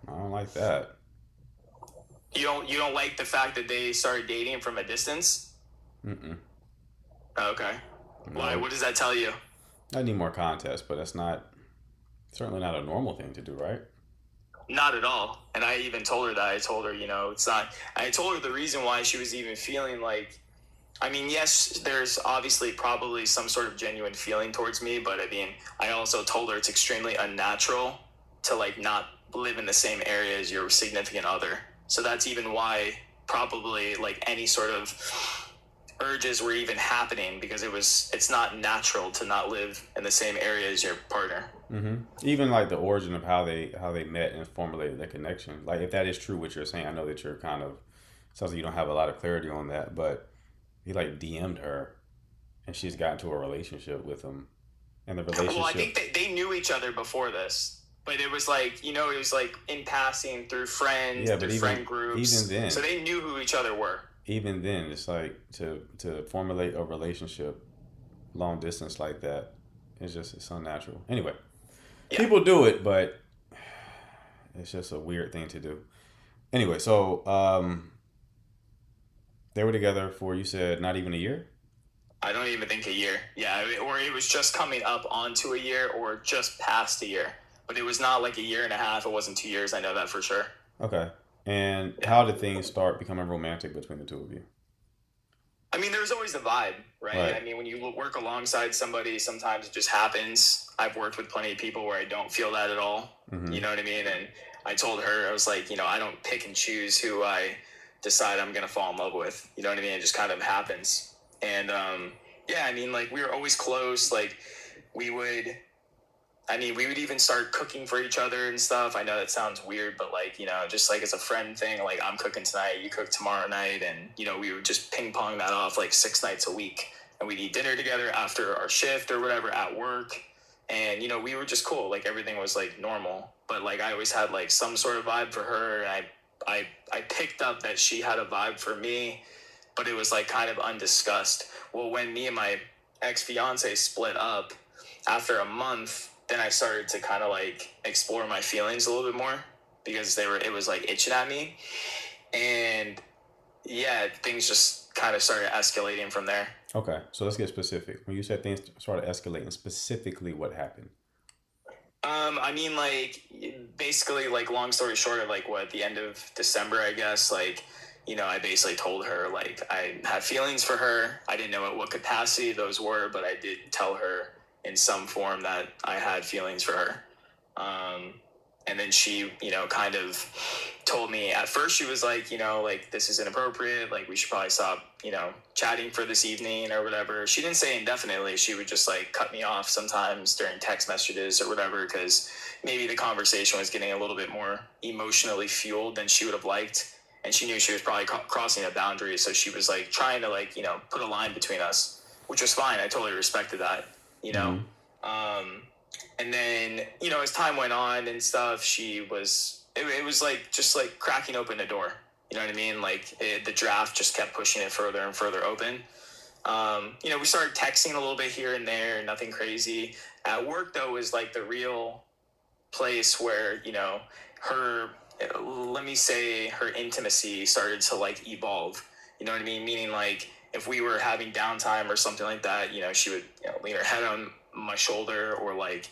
I don't like that. You don't like the fact that they started dating from a distance? Mm-mm. Okay. Why? No. What does that tell you? I need more context, but that's certainly not a normal thing to do, right? Not at all. And I even told her that. I told her, it's not. I told her the reason why she was even feeling like, I mean, yes, there's obviously probably some sort of genuine feeling towards me, but I mean, I also told her it's extremely unnatural to like not live in the same area as your significant other. So that's even why probably like any sort of urges were even happening, because it's not natural to not live in the same area as your partner. Mm-hmm. Even like the origin of how they met and formulated the connection. Like, if that is true, what you're saying, I know that you're kind of, sounds like you don't have a lot of clarity on that, but he like DM'd her, and she's got into a relationship with him, and the relationship. Well, I think they knew each other before this, but it was like, it was like in passing through friends, Yeah, through but friend groups. even then, So they knew who each other were. even then, it's like to formulate a relationship long distance like that. It's unnatural. Anyway, Yeah. people do it, but it's just a weird thing to do. Anyway, so they were together for, you said, not even a year? I don't even think a year. Yeah, or it was just coming up onto a year or just past a year. But it was not like a year and a half. It wasn't 2 years. I know that for sure. Okay. And how did things start becoming romantic between the two of you? I mean, there's always a vibe, right? Right. I mean, when you work alongside somebody, sometimes it just happens. I've worked with plenty of people where I don't feel that at all. Mhm. You know what I mean? And I told her, I was like, I don't pick and choose who I decide I'm going to fall in love with. You know what I mean? It just kind of happens. And, yeah, I mean, like, we were always close. Like, we would even start cooking for each other and stuff. I know that sounds weird, but like, just like as a friend thing, like I'm cooking tonight, you cook tomorrow night. And, we would just ping pong that off like 6 nights a week. And we'd eat dinner together after our shift or whatever at work. And, we were just cool. Like everything was like normal, but like I always had like some sort of vibe for her. And I picked up that she had a vibe for me, but it was like kind of undiscussed. Well, when me and my ex-fiance split up after a month, then I started to kind of like explore my feelings a little bit more, because it was like itching at me. And yeah, things just kind of started escalating from there. Okay, so let's get specific. When you said things started escalating, specifically what happened? I mean, like, basically, like, long story short, like, what, at the end of December, I guess, like, I basically told her, like, I had feelings for her. I didn't know at what capacity those were, but I did tell her in some form that I had feelings for her. And then she, kind of told me at first, she was like, like, this is inappropriate. Like, we should probably stop, chatting for this evening or whatever. She didn't say indefinitely. She would just like cut me off sometimes during text messages or whatever, because maybe the conversation was getting a little bit more emotionally fueled than she would have liked. And she knew she was probably crossing a boundary. So she was like trying to like, put a line between us, which was fine. I totally respected that, And then, as time went on and stuff, it was like, just like cracking open a door. You know what I mean? Like the draft just kept pushing it further and further open. We started texting a little bit here and there, nothing crazy. At work, though, was like the real place where, let me say her intimacy started to like evolve. You know what I mean? Meaning like if we were having downtime or something like that, she would lean her head on my shoulder or like,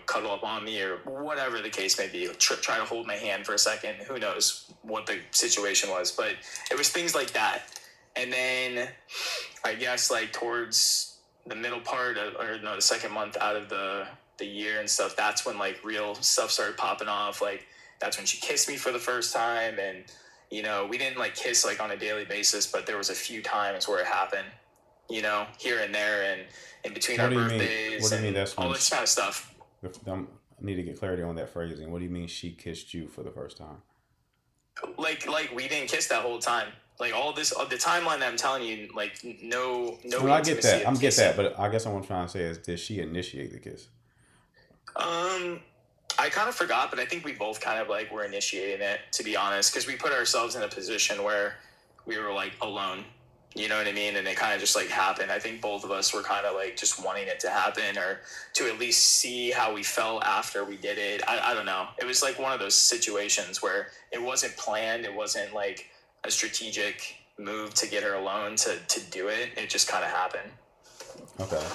cuddle up on me or whatever the case may be, try to hold my hand for a second. Who knows what the situation was, but it was things like that. And then I guess like towards the middle part the second month out of the year and stuff, that's when like real stuff started popping off. Like that's when she kissed me for the first time. And, we didn't like kiss like on a daily basis, but there was a few times where it happened, here and there and in between our birthdays. What do you mean that's all this kind of stuff? I need to get clarity on that phrasing. What do you mean she kissed you for the first time? Like we didn't kiss that whole time. Like all this, the timeline that I'm telling you, like no. Well, I get that. Get that, but I guess what I'm trying to say is, did she initiate the kiss? I kind of forgot, but I think we both kind of like were initiating it, to be honest, because we put ourselves in a position where we were like alone. You know what I mean? And it kind of just like happened. I think both of us were kind of like just wanting it to happen or to at least see how we felt after we did it. I don't know. It was like one of those situations where it wasn't planned. It wasn't like a strategic move to get her alone to do it. It just kind of happened. Okay.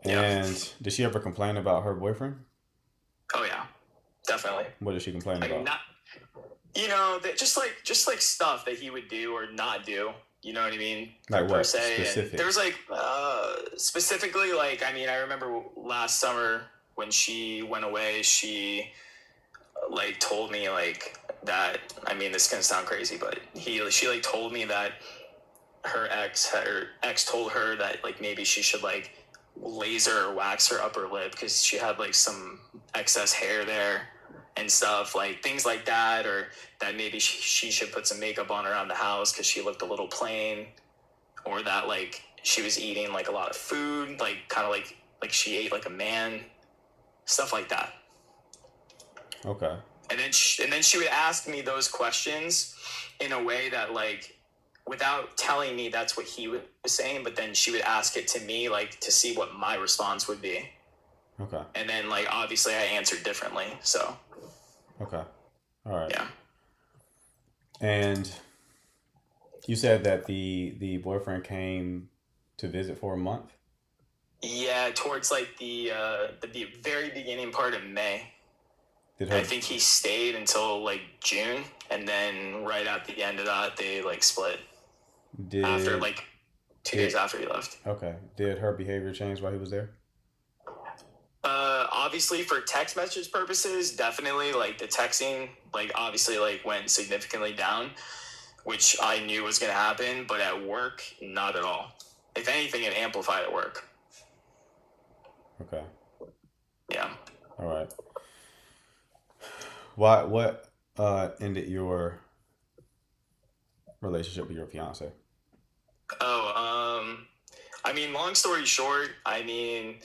Yeah. And did she ever complain about her boyfriend? Oh yeah, definitely. What did she complain like, about? That just like stuff that he would do or not do. You know what I mean? Like per what? se. Specific. There was like specifically like I remember last summer when she went away, she like told me like that. I mean, this is gonna sound crazy, but she like told me that her ex told her that like maybe she should like laser or wax her upper lip because she had like some excess hair there and stuff, like things like that, or that maybe she should put some makeup on around the house because she looked a little plain, or that like she was eating like a lot of food, like kind of like she ate like a man, stuff like that. Okay. And then she would ask me those questions in a way that like without telling me that's what he was saying, but then she would ask it to me like to see what my response would be. Okay. And then like obviously I answered differently, so. Okay. All right. Yeah. And you said that the boyfriend came to visit for a month? Yeah, towards like the very beginning part of May. I think he stayed until like June, and then right at the end of that they like split. After like 2 days after he left. Okay. Did her behavior change while he was there? Obviously for text message purposes, definitely like the texting like obviously like went significantly down, which I knew was going to happen, but at work, not at all. If anything, it amplified at work. Okay. Yeah. All right. What ended your relationship with your fiance? I mean, long story short, I mean,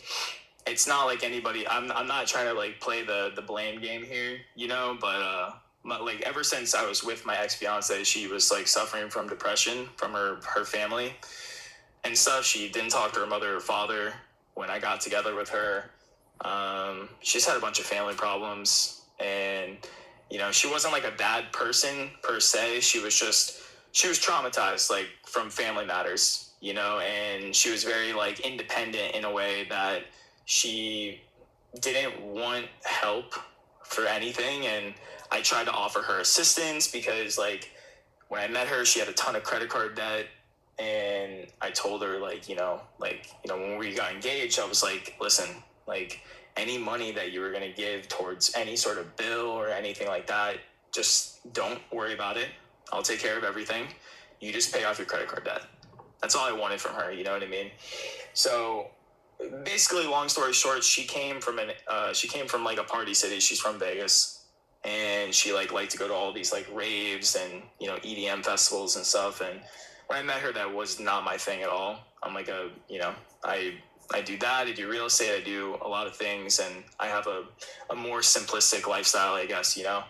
it's not like anybody, I'm not trying to like play the blame game here, but like ever since I was with my ex-fiance, she was like suffering from depression from her family and stuff. She didn't talk to her mother or father when I got together with her. She's had a bunch of family problems, and she wasn't like a bad person per se. She she was traumatized, like, from family matters, you know, and she was very, like, independent in a way that she didn't want help for anything. And I tried to offer her assistance because, like, when I met her, she had a ton of credit card debt. And I told her, like, when we got engaged, I was like, listen, like, any money that you were going to give towards any sort of bill or anything like that, just don't worry about it. I'll take care of everything. You just pay off your credit card debt. That's all I wanted from her. You know what I mean? So basically, long story short, she came from like a party city. She's from Vegas, and she liked to go to all these like raves and, you know, EDM festivals and stuff. And when I met her, that was not my thing at all. I'm like I do that. I do real estate. I do a lot of things, and I have a more simplistic lifestyle, I guess, you know.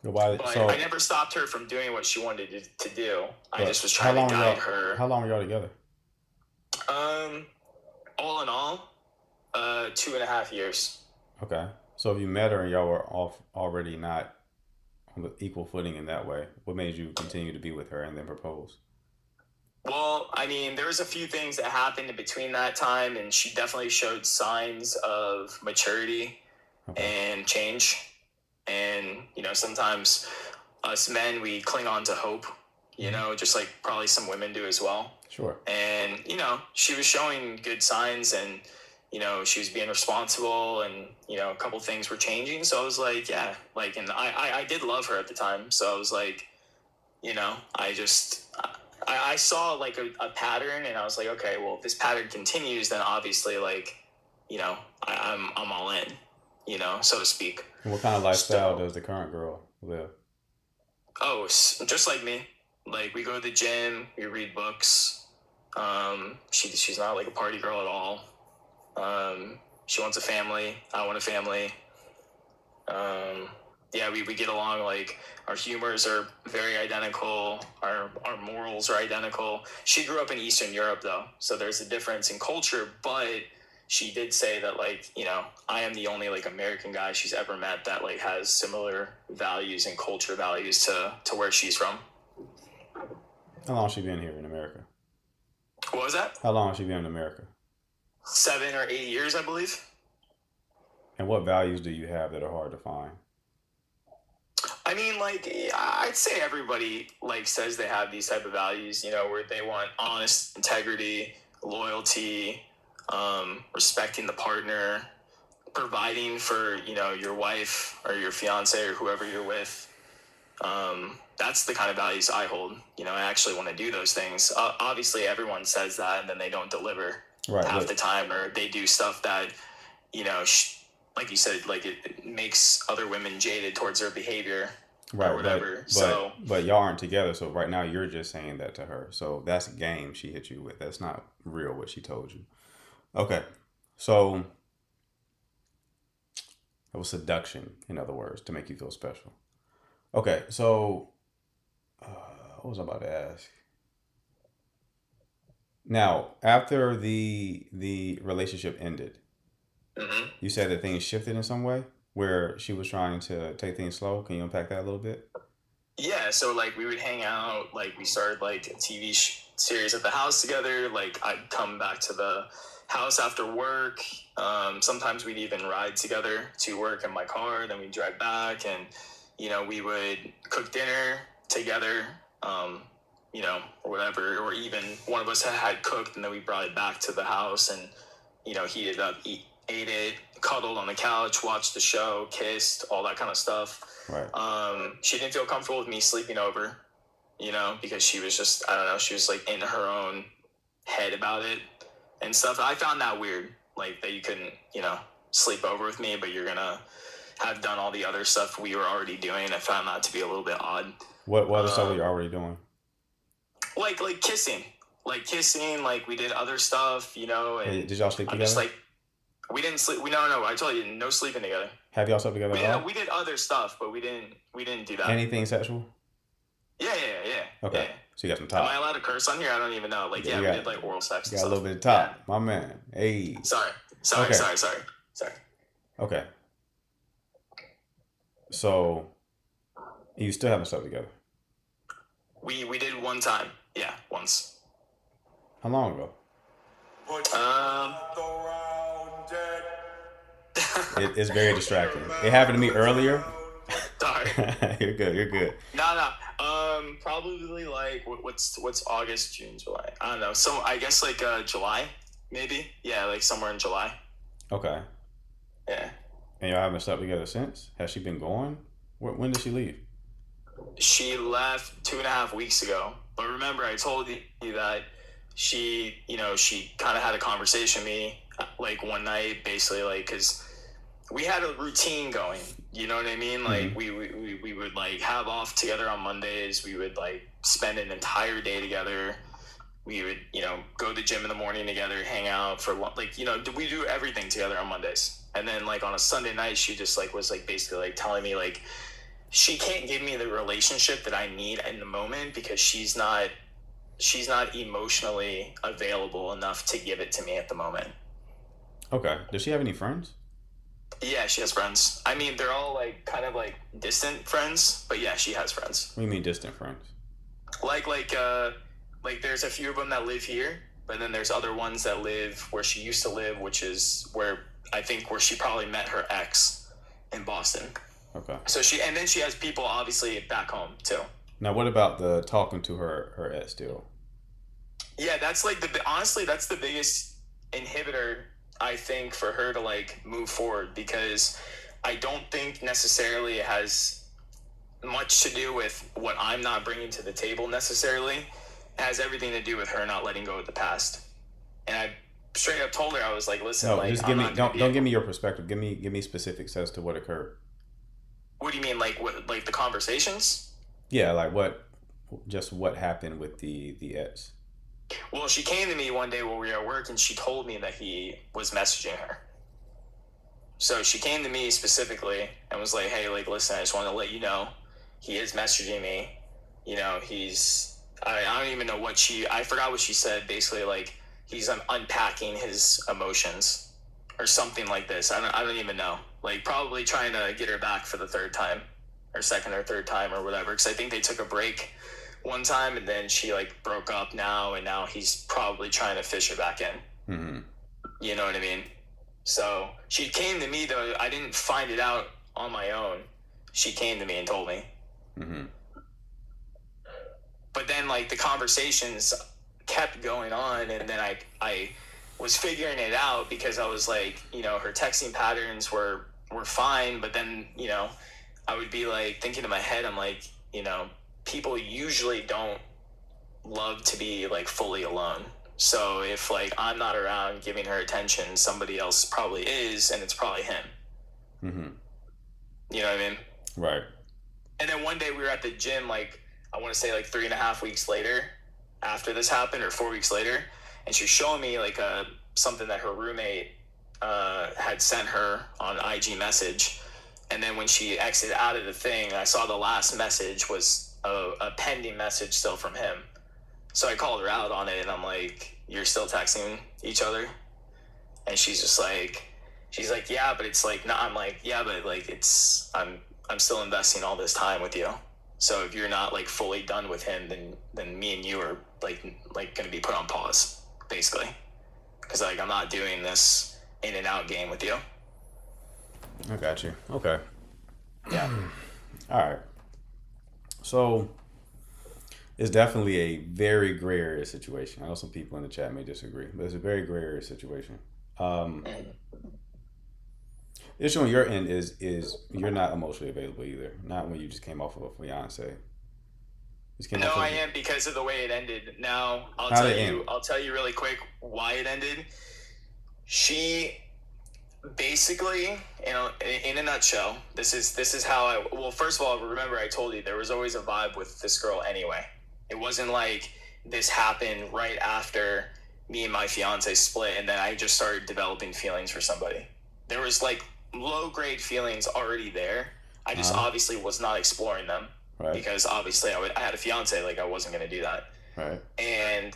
But I never stopped her from doing what she wanted to do. I just was trying to guide her. How long were y'all together? All in all, 2.5 years. Okay. So if you met her and y'all were already not on the equal footing in that way, what made you continue to be with her and then propose? Well, I mean, there was a few things that happened in between that time, and she definitely showed signs of maturity and change. And, you know, sometimes us men, we cling on to hope, you know, just like probably some women do as well. Sure. And, you know, she was showing good signs, and, you know, she was being responsible, and, you know, a couple things were changing. So I was like, yeah, like, and I did love her at the time. So I was like, you know, I saw like a pattern, and I was like, okay, well, if this pattern continues, then obviously, like, you know, I'm all in, you know, so to speak. And what kind of lifestyle does the current girl live? Oh, just like me. Like, we go to the gym, we read books. She's not like a party girl at all. She wants a family. I want a family. Yeah, we get along. Like, our humors are very identical. Our morals are identical. She grew up in Eastern Europe, though, so there's a difference in culture. But she did say that, like, you know, I am the only like American guy she's ever met that like has similar values and culture values to where she's from. How long has she been here in America? What was that? How long has she been in America? 7 or 8 years, I believe. And what values do you have that are hard to find? I mean, like, I'd say everybody like says they have these type of values, you know, where they want honest integrity, loyalty, respecting the partner, providing for, you know, your wife or your fiance or whoever you're with. That's the kind of values I hold. You know, I actually want to do those things. Obviously, everyone says that, and then they don't deliver half the time, or they do stuff that, you know, like you said, like it makes other women jaded towards their behavior, or whatever. But y'all aren't together, so right now you're just saying that to her. So that's a game she hit you with. That's not real what she told you. Okay, so it was seduction, in other words, to make you feel special. Okay, so what was I about to ask? Now, after the relationship ended, you said that things shifted in some way, where she was trying to take things slow. Can you unpack that a little bit? Yeah, so like we would hang out, like we started like a TV series at the house together. Like, I'd come back to the house after work. Sometimes we'd even ride together to work in my car, then we'd drive back, and, you know, we would cook dinner together, you know, or whatever, or even one of us had cooked, and then we brought it back to the house and, you know, heated up, ate it, cuddled on the couch, watched the show, kissed, all that kind of stuff. Right. She didn't feel comfortable with me sleeping over, you know, because she was just, I don't know, she was like in her own head about it and stuff. I found that weird, like that you couldn't, you know, sleep over with me, but you're gonna have done all the other stuff we were already doing. I found that to be a little bit odd. What other stuff were you already doing? Like kissing, like we did other stuff, you know. And did y'all sleep together? Just like, we didn't sleep. No, I told you, no sleeping together. Have y'all slept together at all? We did other stuff, but we didn't do that. Anything sexual? Yeah. Okay. Yeah. So you got some top. Am I allowed to curse on here? I don't even know. Like, we did like oral sex. You got a little bit of top, my man. Hey. Sorry. Okay. So you still haven't slept together? We did one time. Yeah, once. How long ago? It's very distracting. It happened to me earlier. Sorry. You're good. You're good. No. Probably like what's August, June, July? I don't know. So I guess like July, maybe. Yeah, like somewhere in July. Okay. Yeah. And y'all haven't slept together since? Has she been going? When did she leave? She left 2.5 weeks ago. But remember, I told you that she kind of had a conversation with me like one night, basically, like, because we had a routine going. You know what I mean? Like, we would like have off together on Mondays. We would like spend an entire day together. We would, go to the gym in the morning together, hang out for like, we do everything together on Mondays. And then like on a Sunday night, she just like was like basically like telling me like she can't give me the relationship that I need in the moment because she's not emotionally available enough to give it to me at the moment. Okay. Does she have any friends? Yeah, she has friends. I mean, they're all like kind of like distant friends, but yeah, she has friends. What do you mean distant friends? Like there's a few of them that live here, but then there's other ones that live where she used to live, which is where she probably met her ex in Boston. Okay. So she has people obviously back home too. Now, what about the talking to her ex deal? Yeah, that's like honestly, that's the biggest inhibitor, I think, for her to like move forward, because I don't think necessarily it has much to do with what I'm not bringing to the table necessarily. It has everything to do with her not letting go of the past. And I straight up told her, I was like, listen, no, like, just give me don't give me your perspective. Give me specifics as to what occurred. What do you mean, like what, like the conversations? Yeah, like what happened with the ex? Well, she came to me one day while we were at work, and she told me that he was messaging her. So she came to me specifically and was like, hey, like, listen, I just want to let you know he is messaging me. I don't even know I forgot what she said. Basically, like, he's unpacking his emotions or something like this. I don't even know. Like, probably trying to get her back for the third time or second or third time or whatever. Because I think they took a break one time and then she like broke up now, and now he's probably trying to fish her back in. Mm-hmm. You know what I mean? So she came to me, though. I didn't find it out on my own. She came to me and told me. Mm-hmm. But then like the conversations kept going on, and then I was figuring it out because I was like, her texting patterns were fine, but then, I would be like thinking in my head, I'm like, people usually don't love to be like fully alone. So if like I'm not around giving her attention, somebody else probably is, and it's probably him. Mm-hmm. You know what I mean? Right. And then one day we were at the gym, like I want to say like 3.5 weeks later after this happened, or 4 weeks later, and she's showing me like something that her roommate had sent her on IG message. And then when she exited out of the thing, I saw the last message was a pending message still from him. So I called her out on it, and I'm like, you're still texting each other? And she's like, yeah, but it's like, no. I'm like, yeah, but like I'm still investing all this time with you. So if you're not like fully done with him, then me and you are like going to be put on pause, basically. Because like I'm not doing this in and out game with you. I got you. Okay. Yeah. All right. So it's definitely a very gray area situation. I know some people in the chat may disagree, but it's a very gray area situation. The issue on your end is you're not emotionally available either. Not when you just came off of a fiance. No, I am, because of the way it ended. Now I'll tell you really quick why it ended. She basically, in a nutshell, this is how well, first of all, remember I told you there was always a vibe with this girl anyway. It wasn't like this happened right after me and my fiance split and then I just started developing feelings for somebody. There was like low grade feelings already there. I just obviously was not exploring them. Right. Because obviously I had a fiance, like I wasn't going to do that. Right. And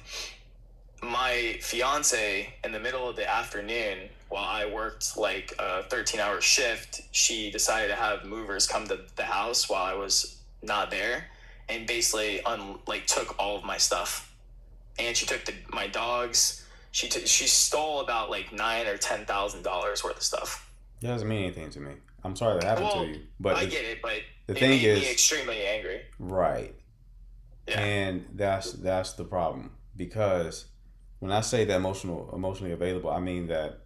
my fiance, in the middle of the afternoon, while I worked like a 13-hour shift, she decided to have movers come to the house while I was not there. and basically took all of my stuff. And she took my dogs. She stole about like $9,000 or $10,000 worth of stuff. That doesn't mean anything to me. I'm sorry that happened to you, but I get it, but the it thing made is me extremely angry. right, Yeah. and that's the problem, because when I say that emotionally available, I mean that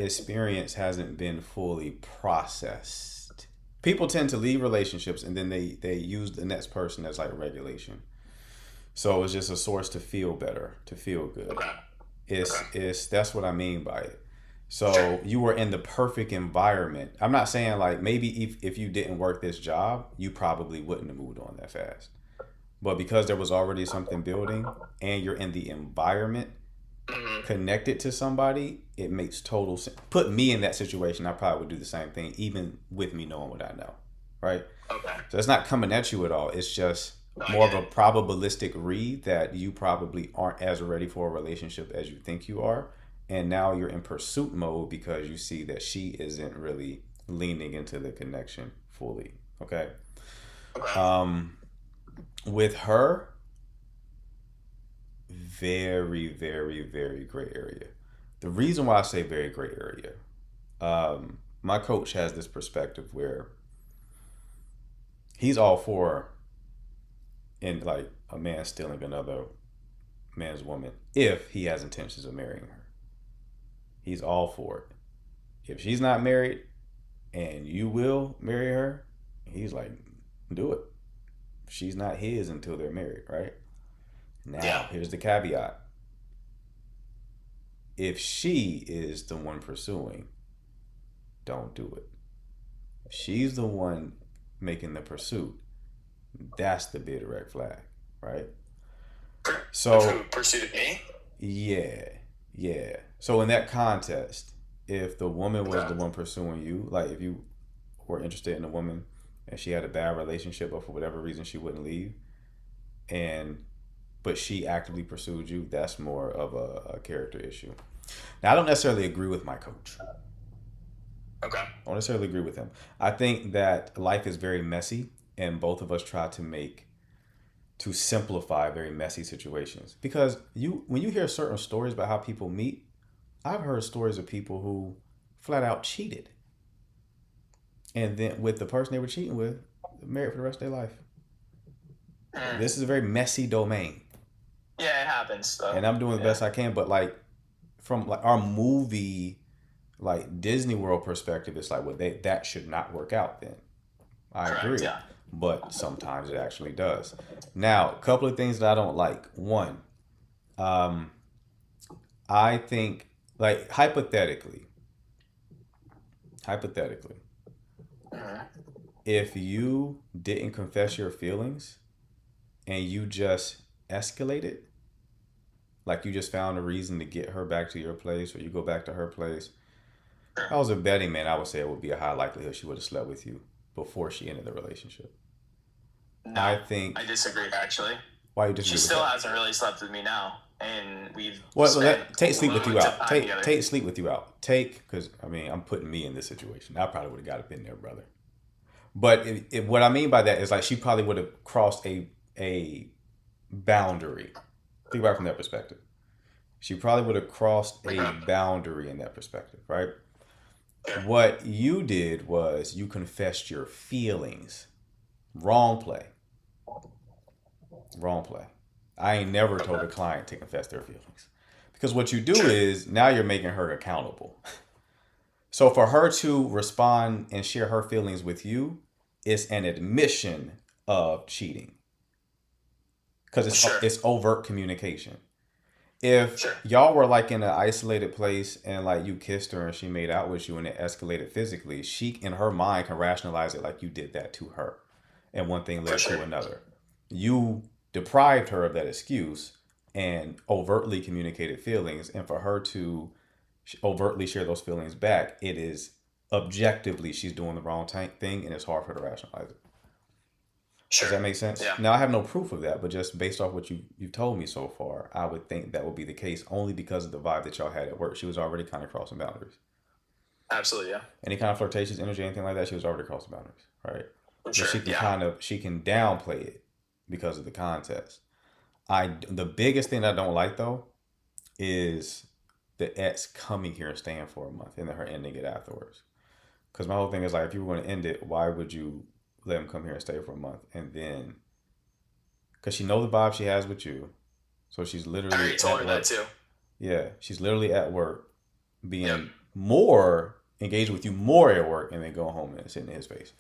experience hasn't been fully processed. People tend to leave relationships and then they use the next person as like regulation. So it's just a source to feel better, to feel good. Okay. It's that's what I mean by it. So Sure. you were in the perfect environment. I'm not saying like maybe if you didn't work this job, you probably wouldn't have moved on that fast. But because there was already something building and you're in the environment Hmm. connected to somebody, it makes total sense. Put me in that situation, I probably would do the same thing, even with me knowing what I know, right? Okay. So it's not coming at you at all. It's just No, I more of get a it. probabilistic read that you probably aren't as ready for a relationship as you think you are. And now you're in pursuit mode because you see that she isn't really leaning into the connection fully. Okay. Okay. With her, very, very, very gray area. The reason why I say very gray area, my coach has this perspective where he's all for in like a man stealing another man's woman if he has intentions of marrying her. He's all for it. If she's not married and you will marry her, he's like, do it. She's not his until they're married, right? Now, Yeah. here's the caveat. If she is the one pursuing, don't do it. If she's the one making the pursuit, that's the big red flag, right? So, Who pursued me? yeah. So in that context, if the woman was Okay. the one pursuing you, like if you were interested in a woman and she had a bad relationship, but for whatever reason she wouldn't leave, but she actively pursued you, that's more of a character issue. Now I don't necessarily agree with my coach. Okay. I don't necessarily agree with him. I think that life is very messy, and both of us try to simplify very messy situations. Because when you hear certain stories about how people meet, I've heard stories of people who flat out cheated, and then with the person they were cheating with, married for the rest of their life. Mm. This is a very messy domain, Yeah, it happens though. and I'm doing the best I can. But like from like our movie, like Disney World perspective, it's like, well, that should not work out. Then I Correct, agree, yeah. but sometimes it actually does. Now, a couple of things that I don't like. One, I think like hypothetically, Mhm. if you didn't confess your feelings and you just escalated, like you just found a reason to get her back to your place or you go back to her place, if I was a betting man, I would say it would be a high likelihood she would have slept with you before she ended the relationship. No, I think. I disagree actually. Why you She disagree with still that? hasn't really slept with me now, and we've Well, spent take sleep with you loads of out. time Take together. take sleep with you out. Because I mean, I'm putting me in this situation. I probably would have got up in there, brother. But what I mean by that is like she probably would have crossed a boundary. Think about it from that perspective. She probably would have crossed a boundary in that perspective, right? Yeah. What you did was you confessed your feelings. Wrong play. Wrong play. I ain't never told a client to confess their feelings. Because what you do is now you're making her accountable. So for her to respond and share her feelings with you, it's an admission of cheating. Because Sure. it's overt communication. If Sure. y'all were like in an isolated place and like you kissed her and she made out with you and it escalated physically, she in her mind can rationalize it like you did that to her. And one thing led For sure. to another. You deprived her of that excuse and overtly communicated feelings. And for her to overtly share those feelings back, it is objectively she's doing the wrong thing and it's hard for her to rationalize it. Sure. Does that make sense? Yeah. Now I have no proof of that, but just based off what you've told me so far, I would think that would be the case only because of the vibe that y'all had at work. She was already kind of crossing boundaries. Absolutely, yeah. Any kind of flirtatious energy, anything like that, she was already crossing boundaries, right? but Sure. she can Yeah. she can downplay it because of the context. The biggest thing I don't like though is the ex coming here and staying for a month and then her ending it afterwards. Because my whole thing is like, if you were going to end it, why would you let him come here and stay for a month and then? Because she knows the vibe she has with you, so she's I already literally told at her that work. too. Yeah, she's literally at work, Yep. being more engaged with you more at work, and then going home and sitting in his face.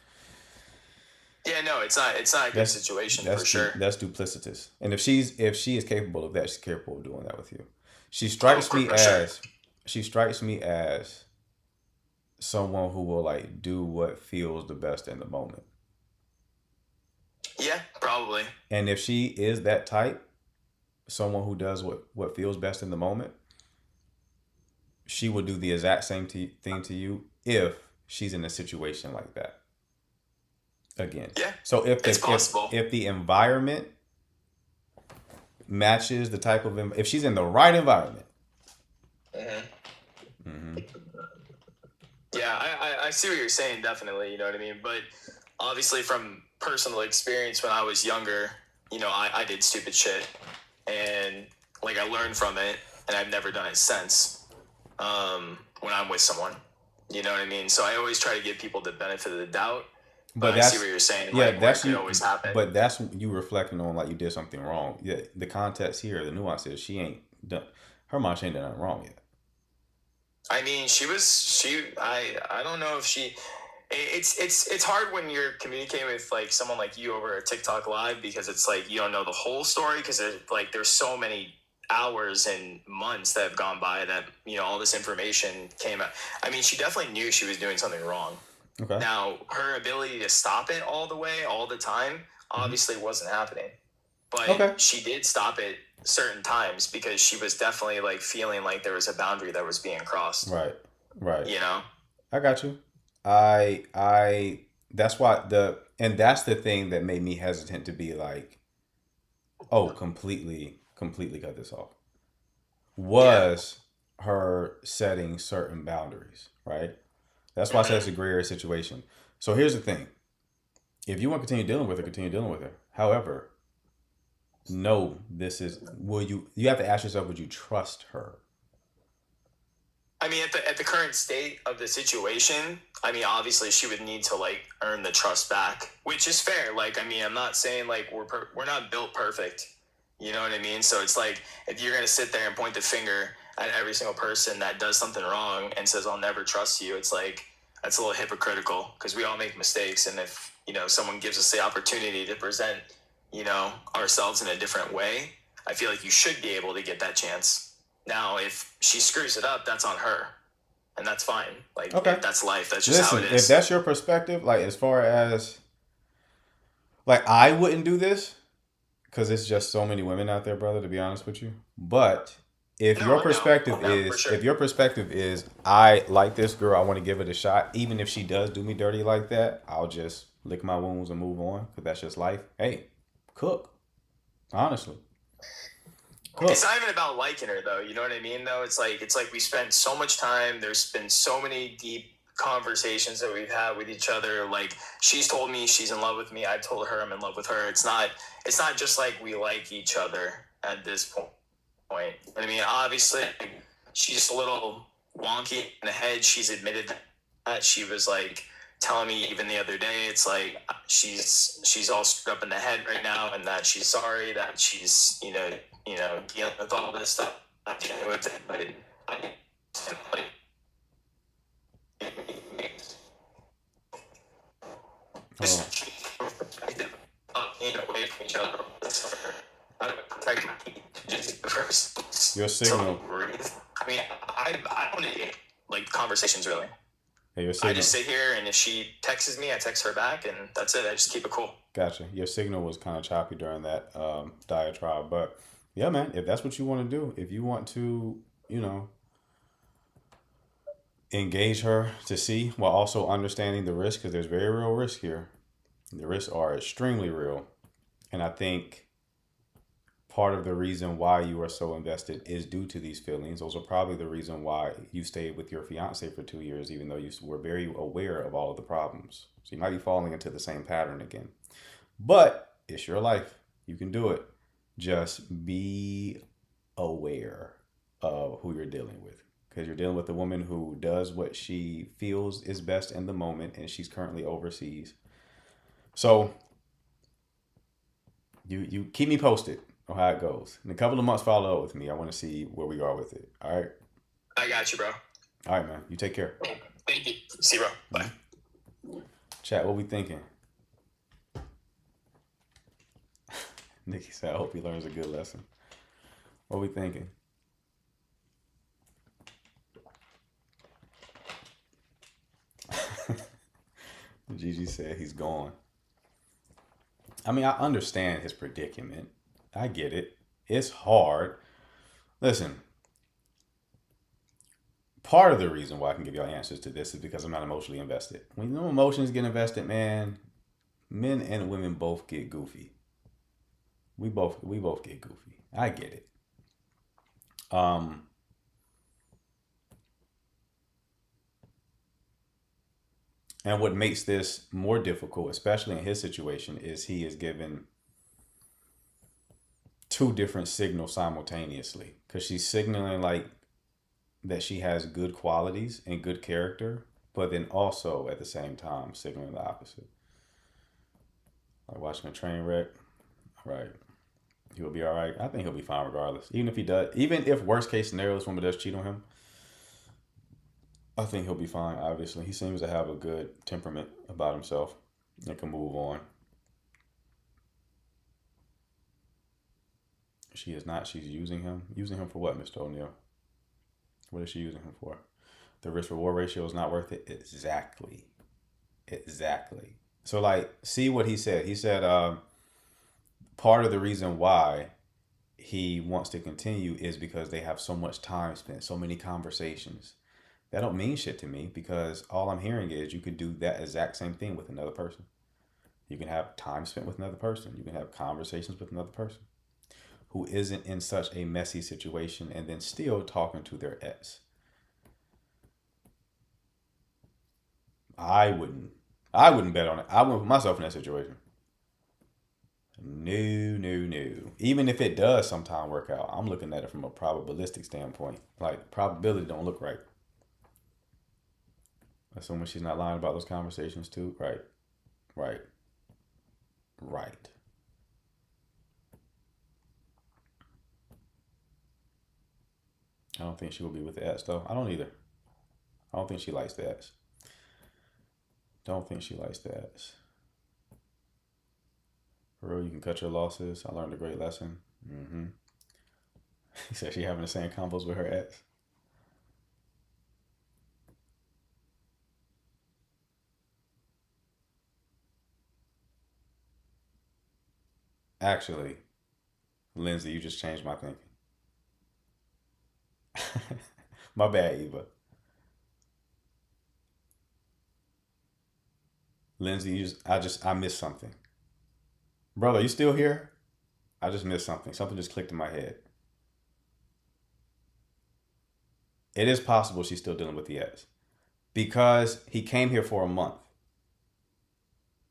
Yeah, no, it's not. It's not a good That's situation for sure. that's duplicitous. And if she is capable of that, she's capable of doing that with you. She Oh, strikes me for sure. as she strikes me as someone who will like do what feels the best in the moment. Yeah, probably. And if she is that type, someone who does what feels best in the moment, she would do the exact same thing to you if she's in a situation like that again. Yeah, So it's possible. if the environment matches the type of if she's in the right environment. Mm-hmm. Yeah, I see what you're saying, definitely, you know what I mean? But obviously from personal experience when I was younger, I did stupid shit and like I learned from it and I've never done it since when I'm with someone. You know what I mean? So I always try to give people the benefit of the doubt. But I see what you're saying. Yeah, like, that's could you. always happen. But that's you reflecting on like you did something wrong. Yeah, the context here, the nuance is she ain't done. Her mom, she ain't done nothing wrong yet. I mean, I don't know if she. It's hard when you're communicating with like someone like you over a TikTok live because it's like you don't know the whole story because there's so many hours and months that have gone by that all this information came out. I mean, she definitely knew she was doing something wrong. Okay. Now, her ability to stop it all the way, all the time, obviously wasn't happening. But she did stop it certain times because she was definitely like feeling like there was a boundary that was being crossed. Right. I got you. I that's why that's the thing that made me hesitant to be like, oh, completely cut this off. Was her setting certain boundaries, right? That's why I said it's a gray area situation. So here's the thing. If you want to continue dealing with her, continue dealing with her. However, no, you have to ask yourself, would you trust her? I mean, at the current state of the situation, I mean, obviously she would need to like earn the trust back, which is fair. Like, I mean, I'm not saying like we're not built perfect. You know what I mean? So it's like if you're gonna sit there and point the finger at every single person that does something wrong and says I'll never trust you, it's like that's a little hypocritical because we all make mistakes, and if someone gives us the opportunity to present ourselves in a different way, I feel like you should be able to get that chance. Now, if she screws it up, that's on her, and that's fine. Like, that's life. That's just how it is. If that's your perspective, like as far as like I wouldn't do this because it's just so many women out there, brother. To be honest with you, but if your perspective is I like this girl, I want to give it a shot, even if she does do me dirty like that, I'll just lick my wounds and move on because that's just life. Hey, cook. Honestly. Cool. It's not even about liking her, though. You know what I mean, though? It's like we spent so much time. There's been so many deep conversations that we've had with each other. Like, she's told me she's in love with me. I've told her I'm in love with her. It's not just like we like each other at this point. I mean, obviously, she's a little wonky in the head. She's admitted that. She was like telling me even the other day, it's like she's all screwed up in the head right now, and that she's sorry that she's dealing with all this stuff. I'm dealing with it, but away from each other. Your signal. I mean, I don't need like conversations really. Hey, your signal. I just sit here, and if she texts me, I text her back, and that's it. I just keep it cool. Gotcha. Your signal was kind of choppy during that diatribe, but yeah, man, if that's what you want to do, if you want to, engage her to see while also understanding the risk, because there's very real risk here. The risks are extremely real. And I think part of the reason why you are so invested is due to these feelings. Those are probably the reason why you stayed with your fiance for 2 years, even though you were very aware of all of the problems. So you might be falling into the same pattern again. But it's your life. You can do it. Just be aware of who you're dealing with. Because you're dealing with a woman who does what she feels is best in the moment, and she's currently overseas. So you keep me posted on how it goes. In a couple of months, follow up with me. I want to see where we are with it. All right. I got you, bro. All right, man. You take care. Thank you. See you, bro. Bye. Chat, what we thinking? Nikki said, I hope he learns a good lesson. What we thinking? Gigi said he's gone. I mean, I understand his predicament. I get it. It's hard. Listen, part of the reason why I can give y'all answers to this is because I'm not emotionally invested. When you know emotions get invested, man, men and women both get goofy. We both get goofy. I get it. And what makes this more difficult, especially in his situation, is he is given two different signals simultaneously. Because she's signaling like that she has good qualities and good character, but then also at the same time signaling the opposite. Like watching a train wreck. Right. He'll be all right. I think he'll be fine regardless. Even if he does, even if worst case scenario this woman does cheat on him, I think he'll be fine, obviously. He seems to have a good temperament about himself and can move on. She is not. She's using him. Using him for what, Mr. O'Neill? What is she using him for? The risk-reward ratio is not worth it? Exactly. Exactly. So, like, see what he said. He said part of the reason why he wants to continue is because they have so much time spent, so many conversations. That don't mean shit to me because all I'm hearing is you could do that exact same thing with another person. You can have time spent with another person. You can have conversations with another person who isn't in such a messy situation and then still talking to their ex. I wouldn't bet on it. I wouldn't put myself in that situation. No. Even if it does sometime work out, I'm looking at it from a probabilistic standpoint. Like probability don't look right. Assuming she's not lying about those conversations too. Right. I don't think she will be with the ex though. I don't either. I don't think she likes the ex. For real, you can cut your losses. I learned a great lesson. He said she having the same combos with her ex. Actually, Lindsay, you just changed my thinking. My bad, Eva. Lindsay, I missed something. Brother, you still here? I just missed something. Something just clicked in my head. It is possible she's still dealing with the ex. Because he came here for a month.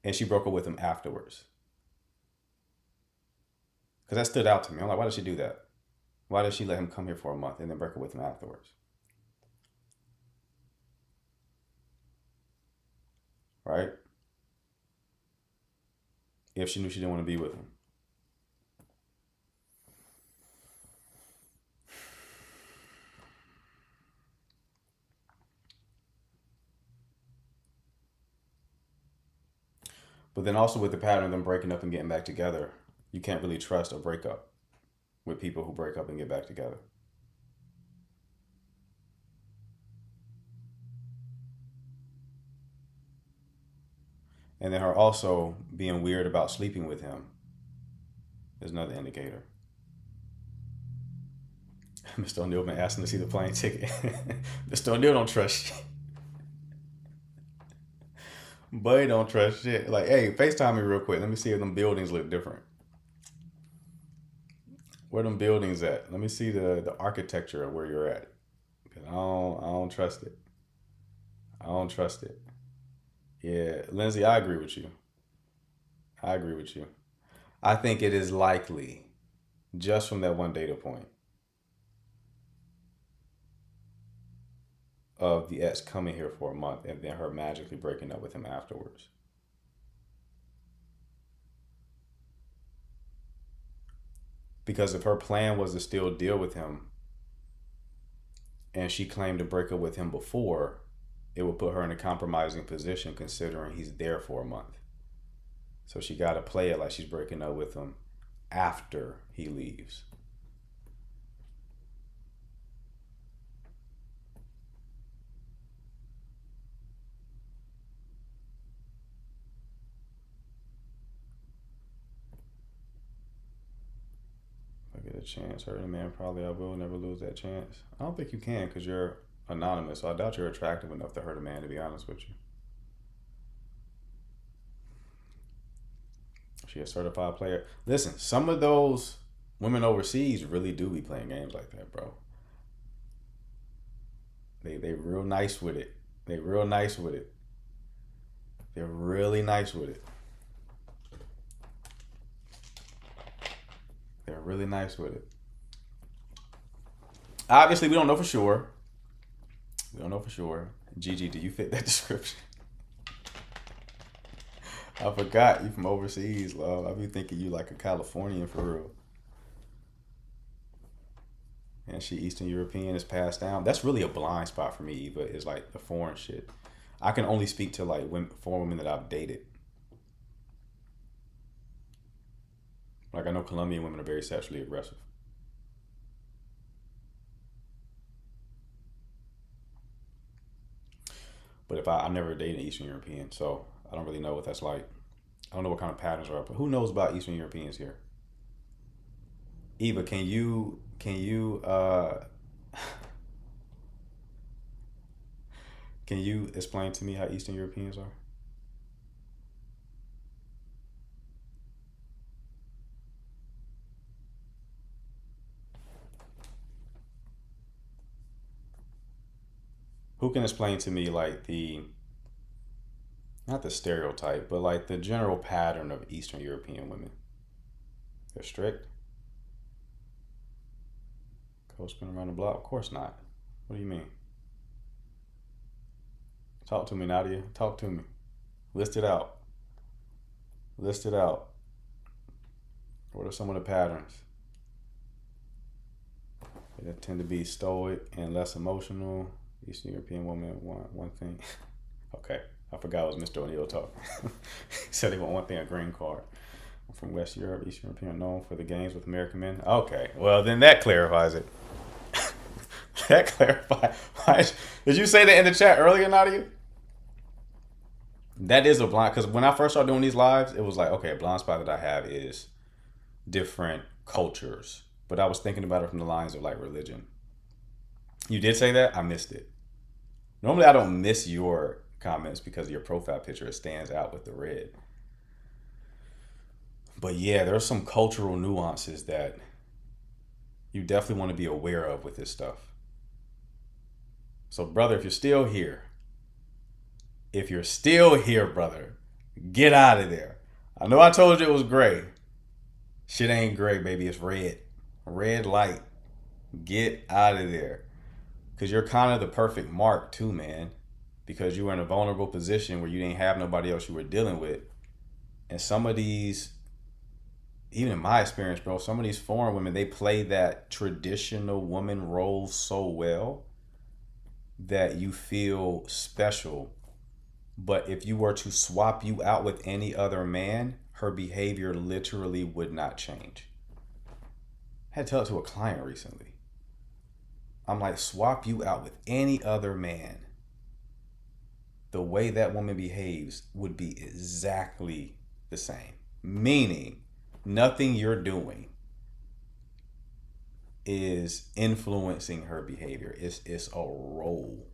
And she broke up with him afterwards. Because that stood out to me. I'm like, why did she do that? Why did she let him come here for a month and then break up with him afterwards? Right? If she knew she didn't want to be with him. But then also with the pattern of them breaking up and getting back together, you can't really trust a breakup with people who break up and get back together. And then her also being weird about sleeping with him is another indicator. Mr. O'Neill been asking to see the plane ticket. Mr. O'Neill don't trust you. Buddy don't trust shit. Like, hey, FaceTime me real quick. Let me see if them buildings look different. Where them buildings at? Let me see the architecture of where you're at. 'Cause I don't trust it. I don't trust it. Yeah, Lindsay, I agree with you. I agree with you. I think it is likely, just from that one data point, of the ex coming here for a month and then her magically breaking up with him afterwards. Because if her plan was to still deal with him and she claimed to break up with him before, it would put her in a compromising position considering he's there for a month. So she got to play it like she's breaking up with him after he leaves. If I get a chance, hurt a man, probably I will never lose that chance. I don't think you can because you're anonymous, so I doubt you're attractive enough to hurt a man, to be honest with you. She a certified player. Listen, some of those women overseas really do be playing games like that, bro. They real nice with it. They real nice with it. They're really nice with it. They're really nice with it. Obviously, we don't know for sure. We don't know for sure. Gigi, do you fit that description? I forgot you from overseas, love. I be thinking you like a Californian for real. And she Eastern European is passed down. That's really a blind spot for me, Eva, is like the foreign shit. I can only speak to like foreign women that I've dated. Like I know Colombian women are very sexually aggressive. But I've never dated an Eastern European, so I don't really know what that's like. I don't know what kind of patterns are, but who knows about Eastern Europeans here? Eva, can you can you explain to me how Eastern Europeans are? Who can explain to me like not the stereotype, but like the general pattern of Eastern European women? They're strict. Go spin around the block? Of course not. What do you mean? Talk to me, Nadia. Talk to me. List it out. List it out. What are some of the patterns? They tend to be stoic and less emotional. Eastern European women want one thing. Okay, I forgot it was Mr. O'Neill talking. He said they want one thing, a green card. I'm from West Europe, Eastern European, known for the games with American men. Okay, well then that clarifies it. That clarifies. Did you say that in the chat earlier, Nadia? That is a blind, because when I first started doing these lives, it was like, okay, a blind spot that I have is different cultures. But I was thinking about it from the lines of like religion. You did say that? I missed it. Normally I don't miss your comments because of your profile picture. It stands out with the red. But yeah, there are some cultural nuances that you definitely want to be aware of with this stuff. So brother, if you're still here, brother, get out of there. I know I told you it was gray. Shit ain't gray, baby. It's red. Red light. Get out of there. Because you're kind of the perfect mark too, man. Because you were in a vulnerable position where you didn't have nobody else you were dealing with. And some of these, even in my experience, bro, some of these foreign women, they play that traditional woman role so well that you feel special. But if you were to swap you out with any other man, her behavior literally would not change. I had to tell it to a client recently. I'm like, swap you out with any other man, the way that woman behaves would be exactly the same. Meaning, nothing you're doing is influencing her behavior. It's a role.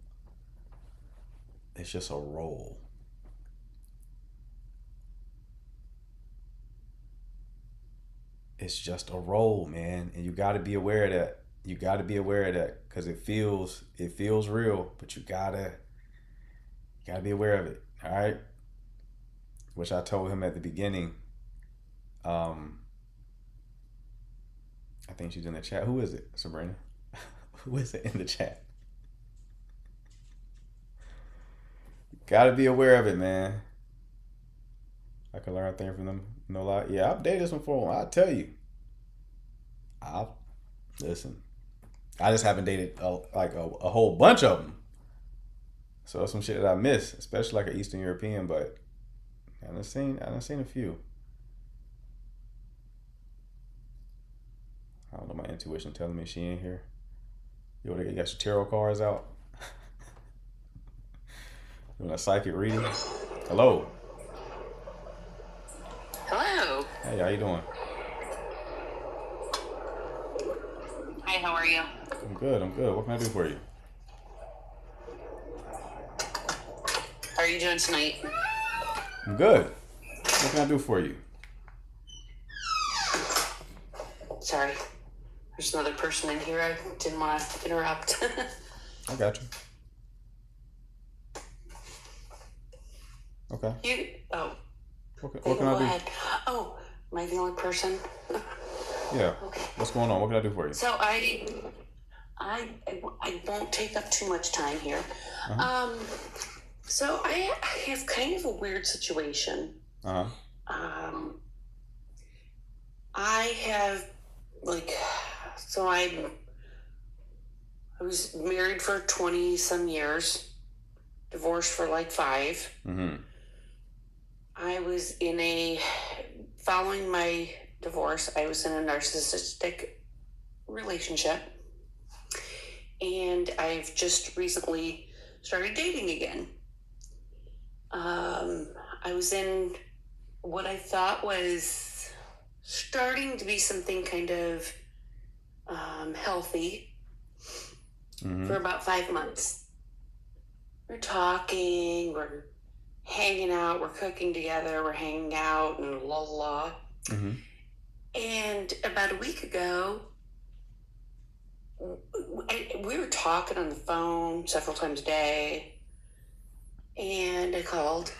It's just a role. it's just a role, man, and you got to be aware of that. You got to be aware of that because it feels real, but you gotta be aware of it. All right, which I told him at the beginning. Um, I think she's in the chat. Who is it, Sabrina? Who is it in the chat? Got to be aware of it, man. I can learn things from them. No lie. Yeah, I've dated some for. I'll tell you. I'll listen. I just haven't dated a whole bunch of them. So that's some shit that I miss, especially like an Eastern European. But I done seen a few. I don't know. My intuition telling me she ain't here. You got your tarot cards out. Doing a psychic reading. Hello. Hello. Hey, how you doing? Hi, how are you? I'm good. I'm good. What can I do for you? How are you doing tonight? I'm good. What can I do for you? Sorry. There's another person in here. I didn't want to interrupt. I got you. Okay. What Go can I do? ahead. Oh, am I the only person? Yeah. Okay. What's going on? What can I do for you? So I won't take up too much time here. Uh-huh. So I have kind of a weird situation. Uh-huh. I have I was married for 20 some years, divorced for 5. Mm-hmm. I was following my divorce, I was in a narcissistic relationship, and I've just recently started dating again. I was in what I thought was starting to be something kind of healthy for about 5 months. We're talking, we're hanging out, we're cooking together, we're hanging out, and la la la. Mm-hmm. And about a week ago, we were talking on the phone several times a day, and I called,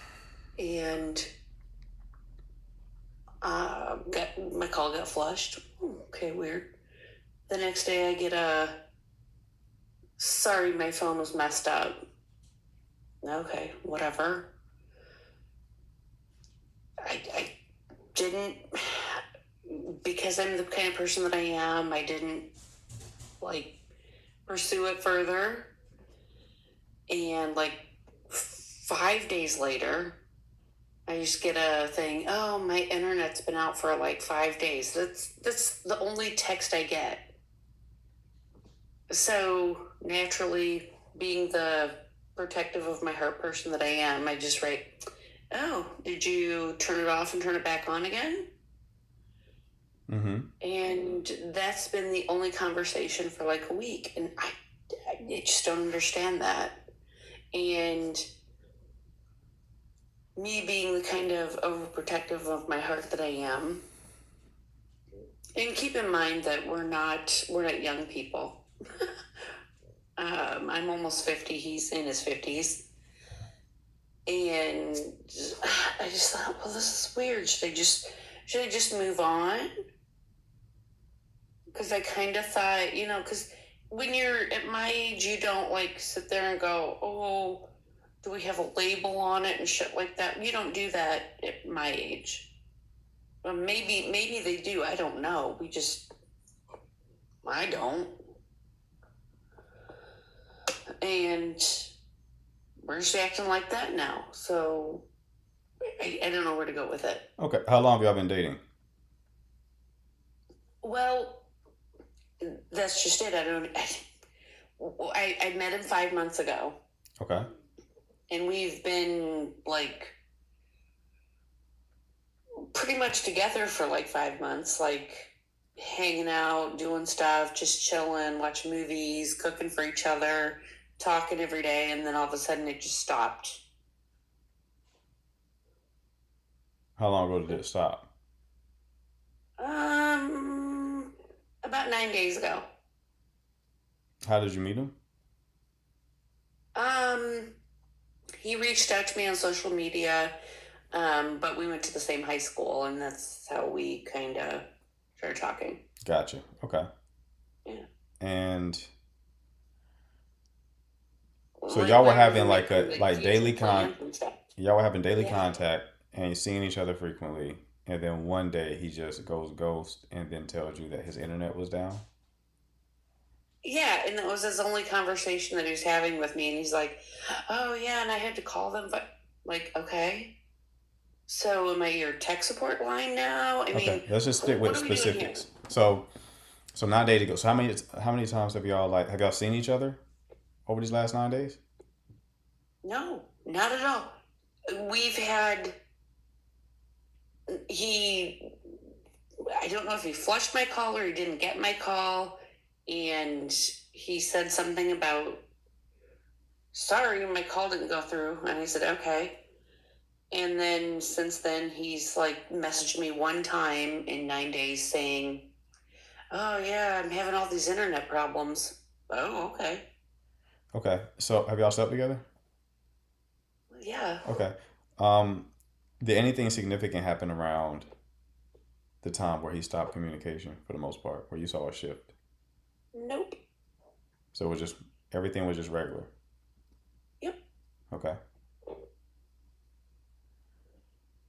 and my call got flushed. Okay, weird. The next day, I get sorry, my phone was messed up. Okay, whatever. I didn't, because I'm the kind of person that I am, I didn't pursue it further. And 5 days later, I just get a thing, oh, my internet's been out for 5 days. That's the only text I get. So naturally, being the protective of my heart person that I am, I just write, oh, did you turn it off and turn it back on again? Mm-hmm. And that's been the only conversation for a week. And I just don't understand that. And me being the kind of overprotective of my heart that I am, and keep in mind that we're not young people. I'm almost 50. He's in his 50s. And I just thought, well, this is weird. Should I just move on? Because I kind of thought, because when you're at my age, you don't sit there and go, oh, do we have a label on it and shit like that? You don't do that at my age. Well, maybe they do. I don't know. I don't. And we're just acting like that now. So I don't know where to go with it. Okay. How long have y'all been dating? Well, that's just it. I met him 5 months ago. Okay. And we've been pretty much together for 5 months, hanging out, doing stuff, just chilling, watching movies, cooking for each other, talking every day, and then all of a sudden it just stopped. How long ago did it stop? About 9 days ago. How did you meet him? He reached out to me on social media, but we went to the same high school, and that's how we kind of started talking. Gotcha. Okay. Yeah. And so y'all were having like daily y'all were having daily Yeah. contact and you're seeing each other frequently, and then one day he just goes ghost and then tells you that his internet was down. Yeah, and that was his only conversation that he was having with me, and he's like, "Oh yeah," and I had to call them, but like, okay, so am I your tech support line now? I Okay, mean, let's just stick with what are we doing here? specifics. So 9 days ago. So how many times have y'all seen each other over these last 9 days? No, not at all. We've had he. I don't know if he flushed my call or he didn't get my call, and he said something about, "Sorry, my call didn't go through," and I said, "Okay." And then since then, he's like messaged me one time in 9 days saying, "Oh yeah, I'm having all these internet problems." Oh, okay. Okay. So have y'all slept together? Yeah. Okay. Did anything significant happen around the time where he stopped communication for the most part, where you saw a shift? Nope. So it was just everything was just regular. Yep. Okay.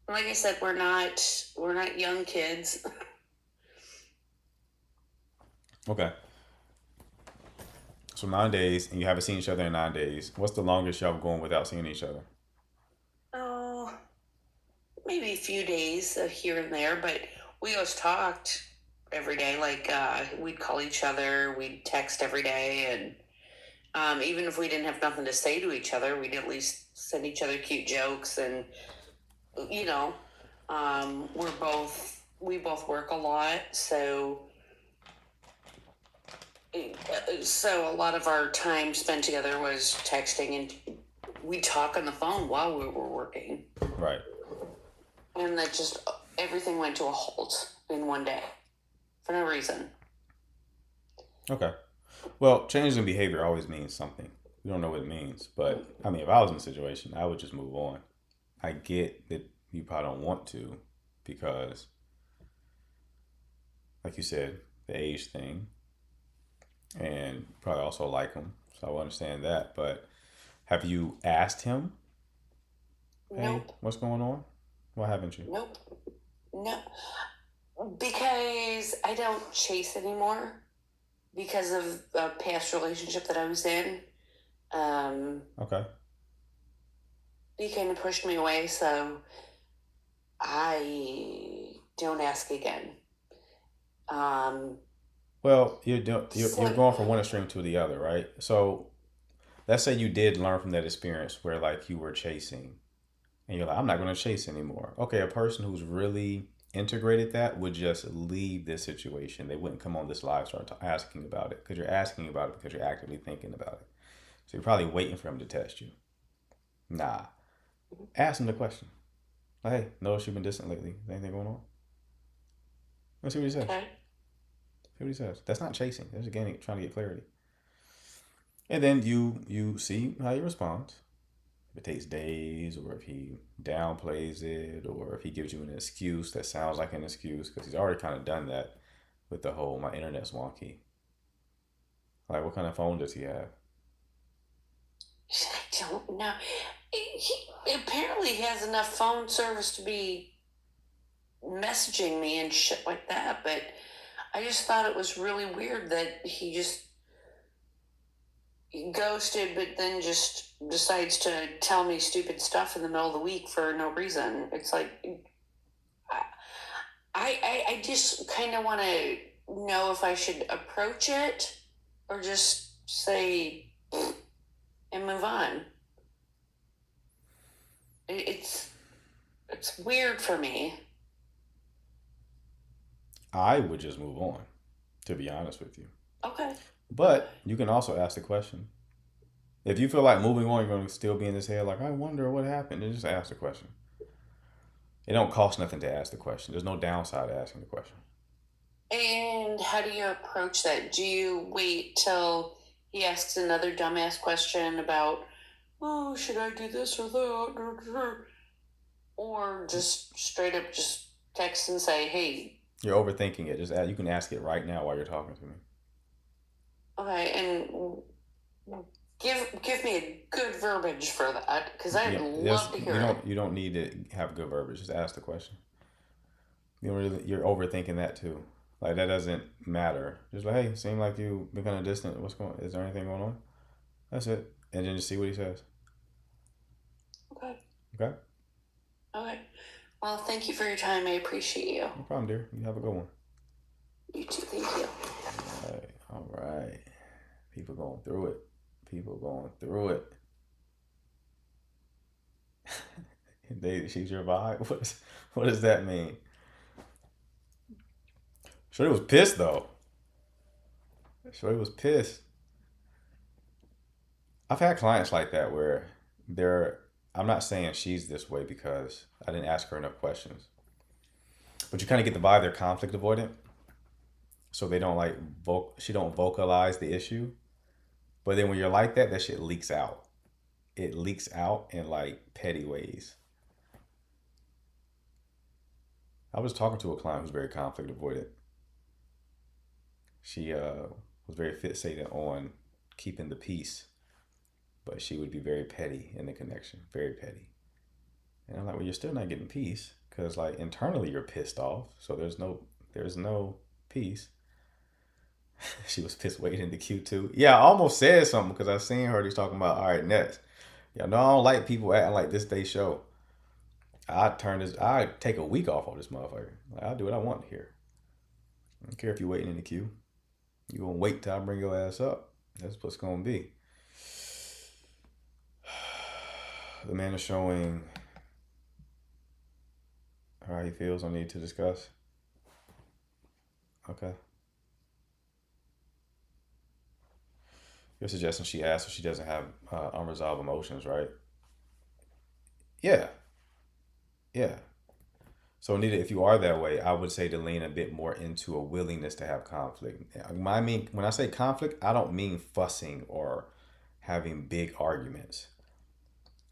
Like I said, we're not young kids. Okay. So 9 days, and you haven't seen each other in 9 days. What's the longest y'all going without seeing each other? Oh, maybe a few days here and there, but we always talked every day. Like we'd call each other, we'd text every day, and even if we didn't have nothing to say to each other, we'd at least send each other cute jokes. And you know, we both work a lot, so a lot of our time spent together was texting, and we talk on the phone while we were working, Right. and that just everything went to a halt in one day for no reason. Okay. Well, changes in behavior always means something. We don't know what it means, but I mean, if I was in a situation, I would just move on. I get that you probably don't want to because, like you said, the age thing, and you probably also like him, so I understand that. But have you asked him, "Hey, Nope. what's going on? Why haven't you?" Nope. No, because I don't chase anymore because of a past relationship that I was in. Okay. He kind of pushed me away, so I don't ask again. Well, you're So, going from one extreme to the other, right? So let's say you did learn from that experience where like you were chasing and you're like, I'm not going to chase anymore. Okay, a person who's really integrated that would just leave this situation. They wouldn't come on this live start asking about it because you're asking about it because you're actively thinking about it. So you're probably waiting for him to test you. Nah, ask him the question. Like, hey, notice you've been distant lately. Is anything going on? Let's see what he says. okay. See what he says. That's not chasing. That's again trying to get clarity. And then you see how he responds. If it takes days, or if he downplays it, or if he gives you an excuse that sounds like an excuse, because he's already kind of done that with the whole my internet's wonky. Like, what kind of phone does he have? I don't know. He apparently has enough phone service to be messaging me and shit like that, but I just thought it was really weird that he just ghosted, but then just decides to tell me stupid stuff in the middle of the week for no reason. It's like I just kind of want to know if I should approach it or just say and move on. It's weird for me. I would just move on, to be honest with you. Okay. But you can also ask the question. If you feel like moving on, you're going to still be in this head, like, I wonder what happened, then just ask the question. It don't cost nothing to ask the question. There's no downside to asking the question. And how do you approach that? Do you wait till he asks another dumbass question about, oh, should I do this or that? Or just straight up just text and say, hey, You're overthinking it. You can ask it right now while you're talking to me. okay, and give me a good verbiage for that, because I'd love to hear it. You don't need to have good verbiage. Just ask the question. You're overthinking that too. Like that doesn't matter. Just like, hey, seem like you've been kind of distant. Is there anything going on? That's it. And then just see what he says. Okay. Okay? Okay. Well, thank you for your time. I appreciate you. No problem, dear. You have a good one. You too. Thank you. All right. People going through it. People going through it. She's your vibe? What does that mean? Shorty was pissed though. Shorty was pissed. I've had clients like that where I'm not saying she's this way because I didn't ask her enough questions. But you kind of get the vibe they're conflict avoidant. So they don't she don't vocalize the issue. But then when you're like that, that shit leaks out. It leaks out in like petty ways. I was talking to a client who's very conflict avoidant. She was very fixated on keeping the peace, but she would be very petty in the connection, very petty. And I'm like, well, you're still not getting peace because like internally you're pissed off, so there's no peace. She was pissed waiting in the queue too. Yeah, I almost said something because I seen her. He's talking about all right next. Yeah, no, I don't like people acting like this day show. I take a week off on this motherfucker. Like, I'll do what I want here. I don't care if you're waiting in the queue. You gonna wait till I bring your ass up. That's what's gonna be. The man is showing how he feels on need to discuss. Okay. You're suggesting she asks if she doesn't have unresolved emotions, right? Yeah. Yeah. So, Anita, if you are that way, I would say to lean a bit more into a willingness to have conflict. I mean, when I say conflict, I don't mean fussing or having big arguments.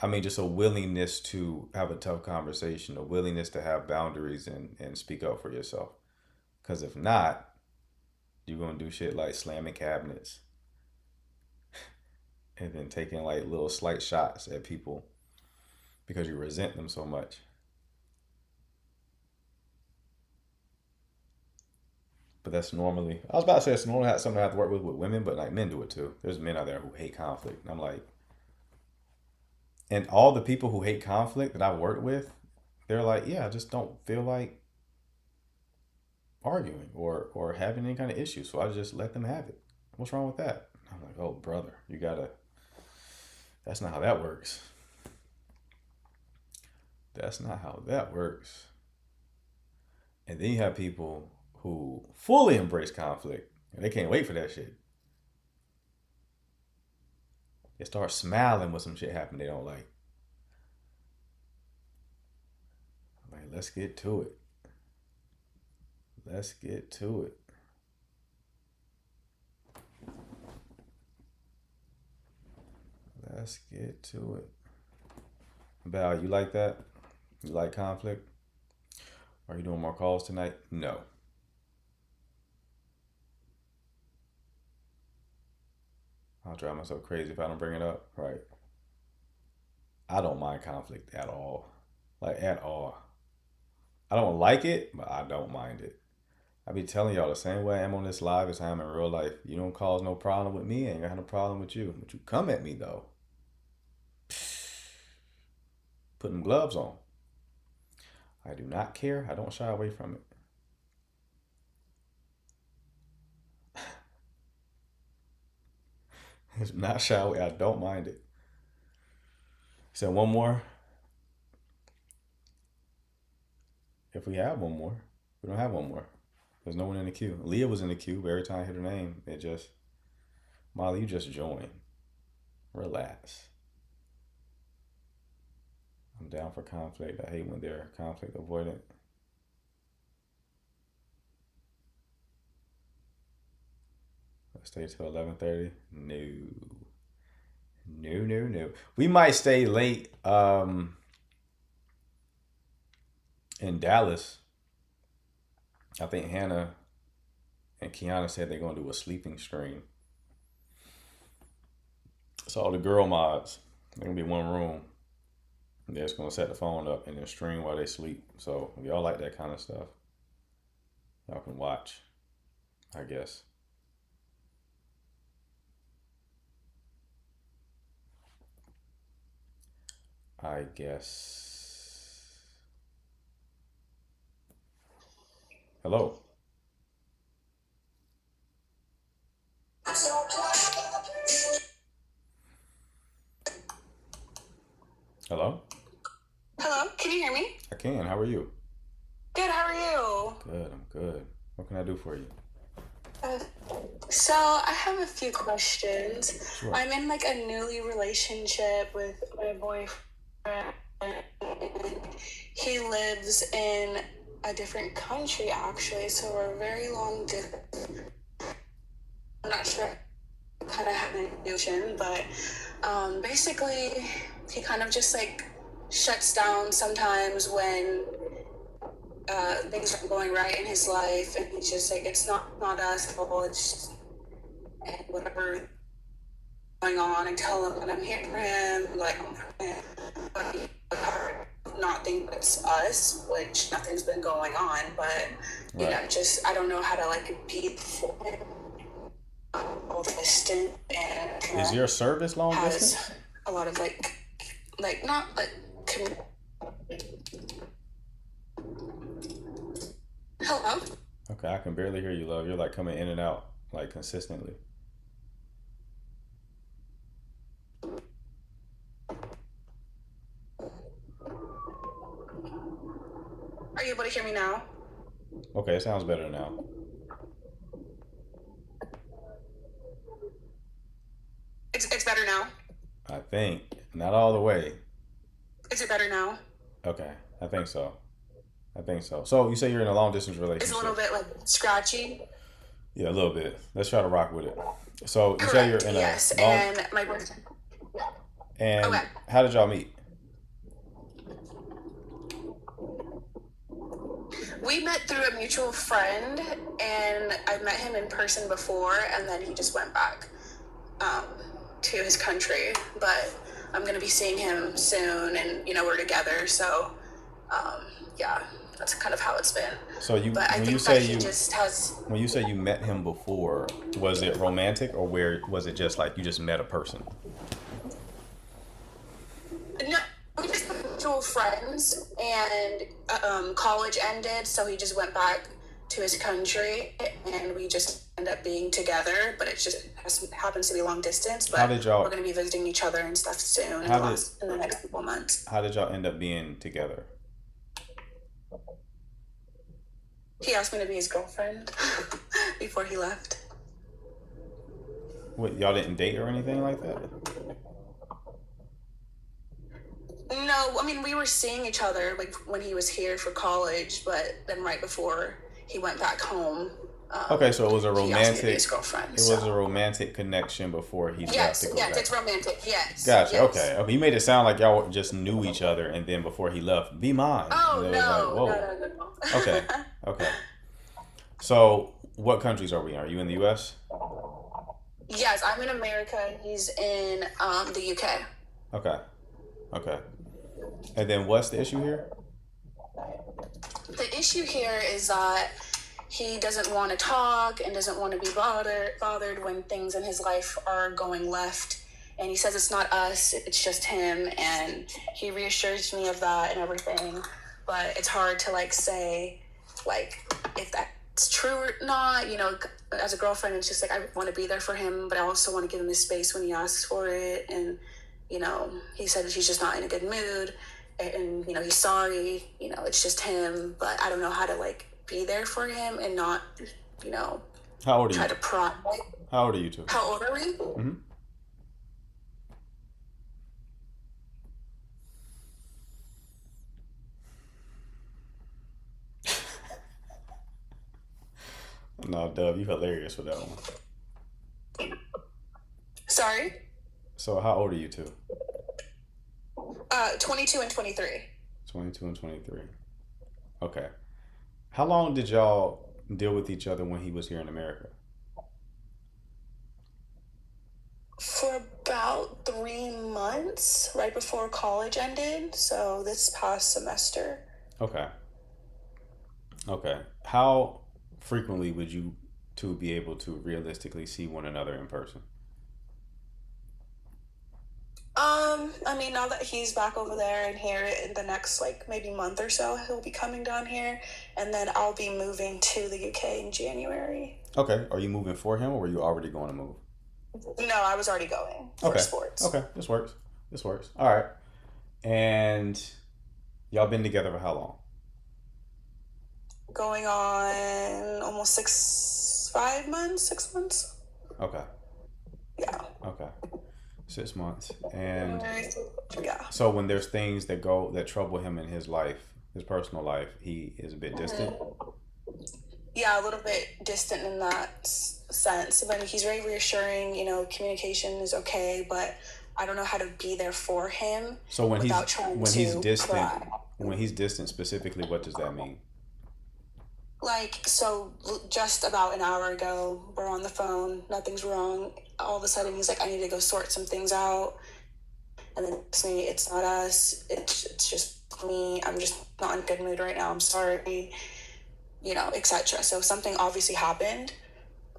I mean, just a willingness to have a tough conversation, a willingness to have boundaries and speak up for yourself. Because if not, you're going to do shit like slamming cabinets and then taking like little slight shots at people because you resent them so much. But that's normally, I was about to say it's normally something I have to work with women, but like men do it too. There's men out there who hate conflict. And I'm like, and all the people who hate conflict that I've worked with, they're like, yeah, I just don't feel like arguing or having any kind of issue. So I just let them have it. What's wrong with that? I'm like, oh, brother, that's not how that works. That's not how that works. And then you have people who fully embrace conflict and they can't wait for that shit. They start smiling when some shit happen they don't like. I'm like, let's get to it. Let's get to it. Let's get to it. Val, you like that? You like conflict? Are you doing more calls tonight? No. I'll drive myself crazy if I don't bring it up. Right. I don't mind conflict at all. Like, at all. I don't like it, but I don't mind it. I be telling y'all the same way I am on this live as I am in real life. You don't cause no problem with me, I ain't gonna have no problem with you. But you come at me though. Put them gloves on. I do not care. I don't shy away from it. It's not shy away. I don't mind it. So one more. If we have one more, we don't have one more. There's no one in the queue. Leah was in the queue, but every time I hit her name, it just, Molly, you just joined. Relax. I'm down for conflict. I hate when they're conflict avoidant. Stay till 11:30? No. No. We might stay late in Dallas. I think Hannah and Kiana said they're gonna do a sleeping stream. So all the girl mods, they're gonna be one room. They're just gonna set the phone up and then stream while they sleep. So if y'all like that kind of stuff, y'all can watch, I guess. I guess. Hello. Hello? Hello, can you hear me? I can. How are you? Good, how are you? Good. I'm good. What can I do for you? So, I have a few questions. Sure. I'm in like a newly relationship with my boyfriend. He lives in a different country actually, so we're very long distance. I'm not sure kind of have an illusion, but basically he kind of just like shuts down sometimes when things aren't going right in his life, and he's just like, it's not us at all, it's just, and whatever going on, I tell him that I'm here for him, like I'm for him, but he would not think it's us, which nothing's been going on, but you know, just I don't know how to like be for him. All distant, and Is your service long has distance? a lot of like not like hello. Okay, I can barely hear you, love. You're like coming in and out like consistently. Are you able to hear me now? Okay, it sounds better now. It's better now. I think. Not all the way. Is it better now? Okay, I think so. So you say you're in a long distance It's relationship. a little bit like scratchy. Yeah, a little bit. Let's try to rock with it. So you say Correct. you're in Yes, a long. and my boyfriend. And Okay. how did y'all meet? We met through a mutual friend, and I met him in person before, and then he just went back to his country. But I'm going to be seeing him soon, and, you know, we're together. So, yeah, that's kind of how it's been. So you But I when think you that say he you just has... when you say you met him before, was it romantic or where was it just like you just met a person? No, we just were mutual friends, and college ended, so he just went back to his country, and we just end up being together. But it just happens to be long distance. But How did y'all- we're going to be visiting each other and stuff soon in the next couple months. How did y'all end up being together? He asked me to be his girlfriend before he left. What, y'all didn't date or anything like that? No, I mean, we were seeing each other like when he was here for college, but then right before he went back home. Okay, so it was a he asked me to be romantic. his girlfriend. It was a romantic connection before he left Yes, to go yes, back. it's romantic. Yes. Gotcha. Yes. Okay. You made it sound like y'all just knew each other, and then before he left, be mine. Oh And no, it was like, whoa. no. Okay. Okay. So, what countries are we in? Are you in the U.S.? Yes, I'm in America. And he's in the UK. Okay. Okay. And then what's the issue here? The issue here is that he doesn't want to talk and doesn't want to be bothered when things in his life are going left. And he says it's not us, it's just him. And he reassures me of that and everything. But it's hard to like say like if that's true or not. You know, as a girlfriend, it's just like I want to be there for him, but I also want to give him his space when he asks for it. And you know, he said he's just not in a good mood, and you know, he's sorry. You know, it's just him, but I don't know how to like be there for him and not, you know, How old are try you? to pry. How old are you two? How old are we? Mm-hmm. No, Dub, you hilarious for that one. Sorry? So how old are you two? 22 and 23. 22 and 23. Okay. How long did y'all deal with each other when he was here in America? For about 3 months, right before college ended. So this past semester. Okay. Okay. How frequently would you two be able to realistically see one another in person? I mean, now that he's back over there and here in the next, like, maybe month or so, he'll be coming down here, and then I'll be moving to the UK in January. Okay. Are you moving for him or were you already going to move? No, I was already going for Okay. sports. Okay. This works. This works. All right. And y'all been together for how long? Going on almost 5 months, 6 months. Okay. Yeah. Okay. 6 months. And Yeah. so when there's things that trouble him in his life, his personal life, he is a bit distant. Yeah, a little bit distant in that sense. But he's very reassuring, communication is okay, but I don't know how to be there for him. So when without trying he's to distant, pry. when he's distant specifically, what does that mean? Like, so just about an hour ago, we're on the phone, nothing's wrong. All of a sudden, he's like, I need to go sort some things out. And then it's me, it's not us, it's just me. I'm just not in a good mood right now. I'm sorry, etc. So something obviously happened,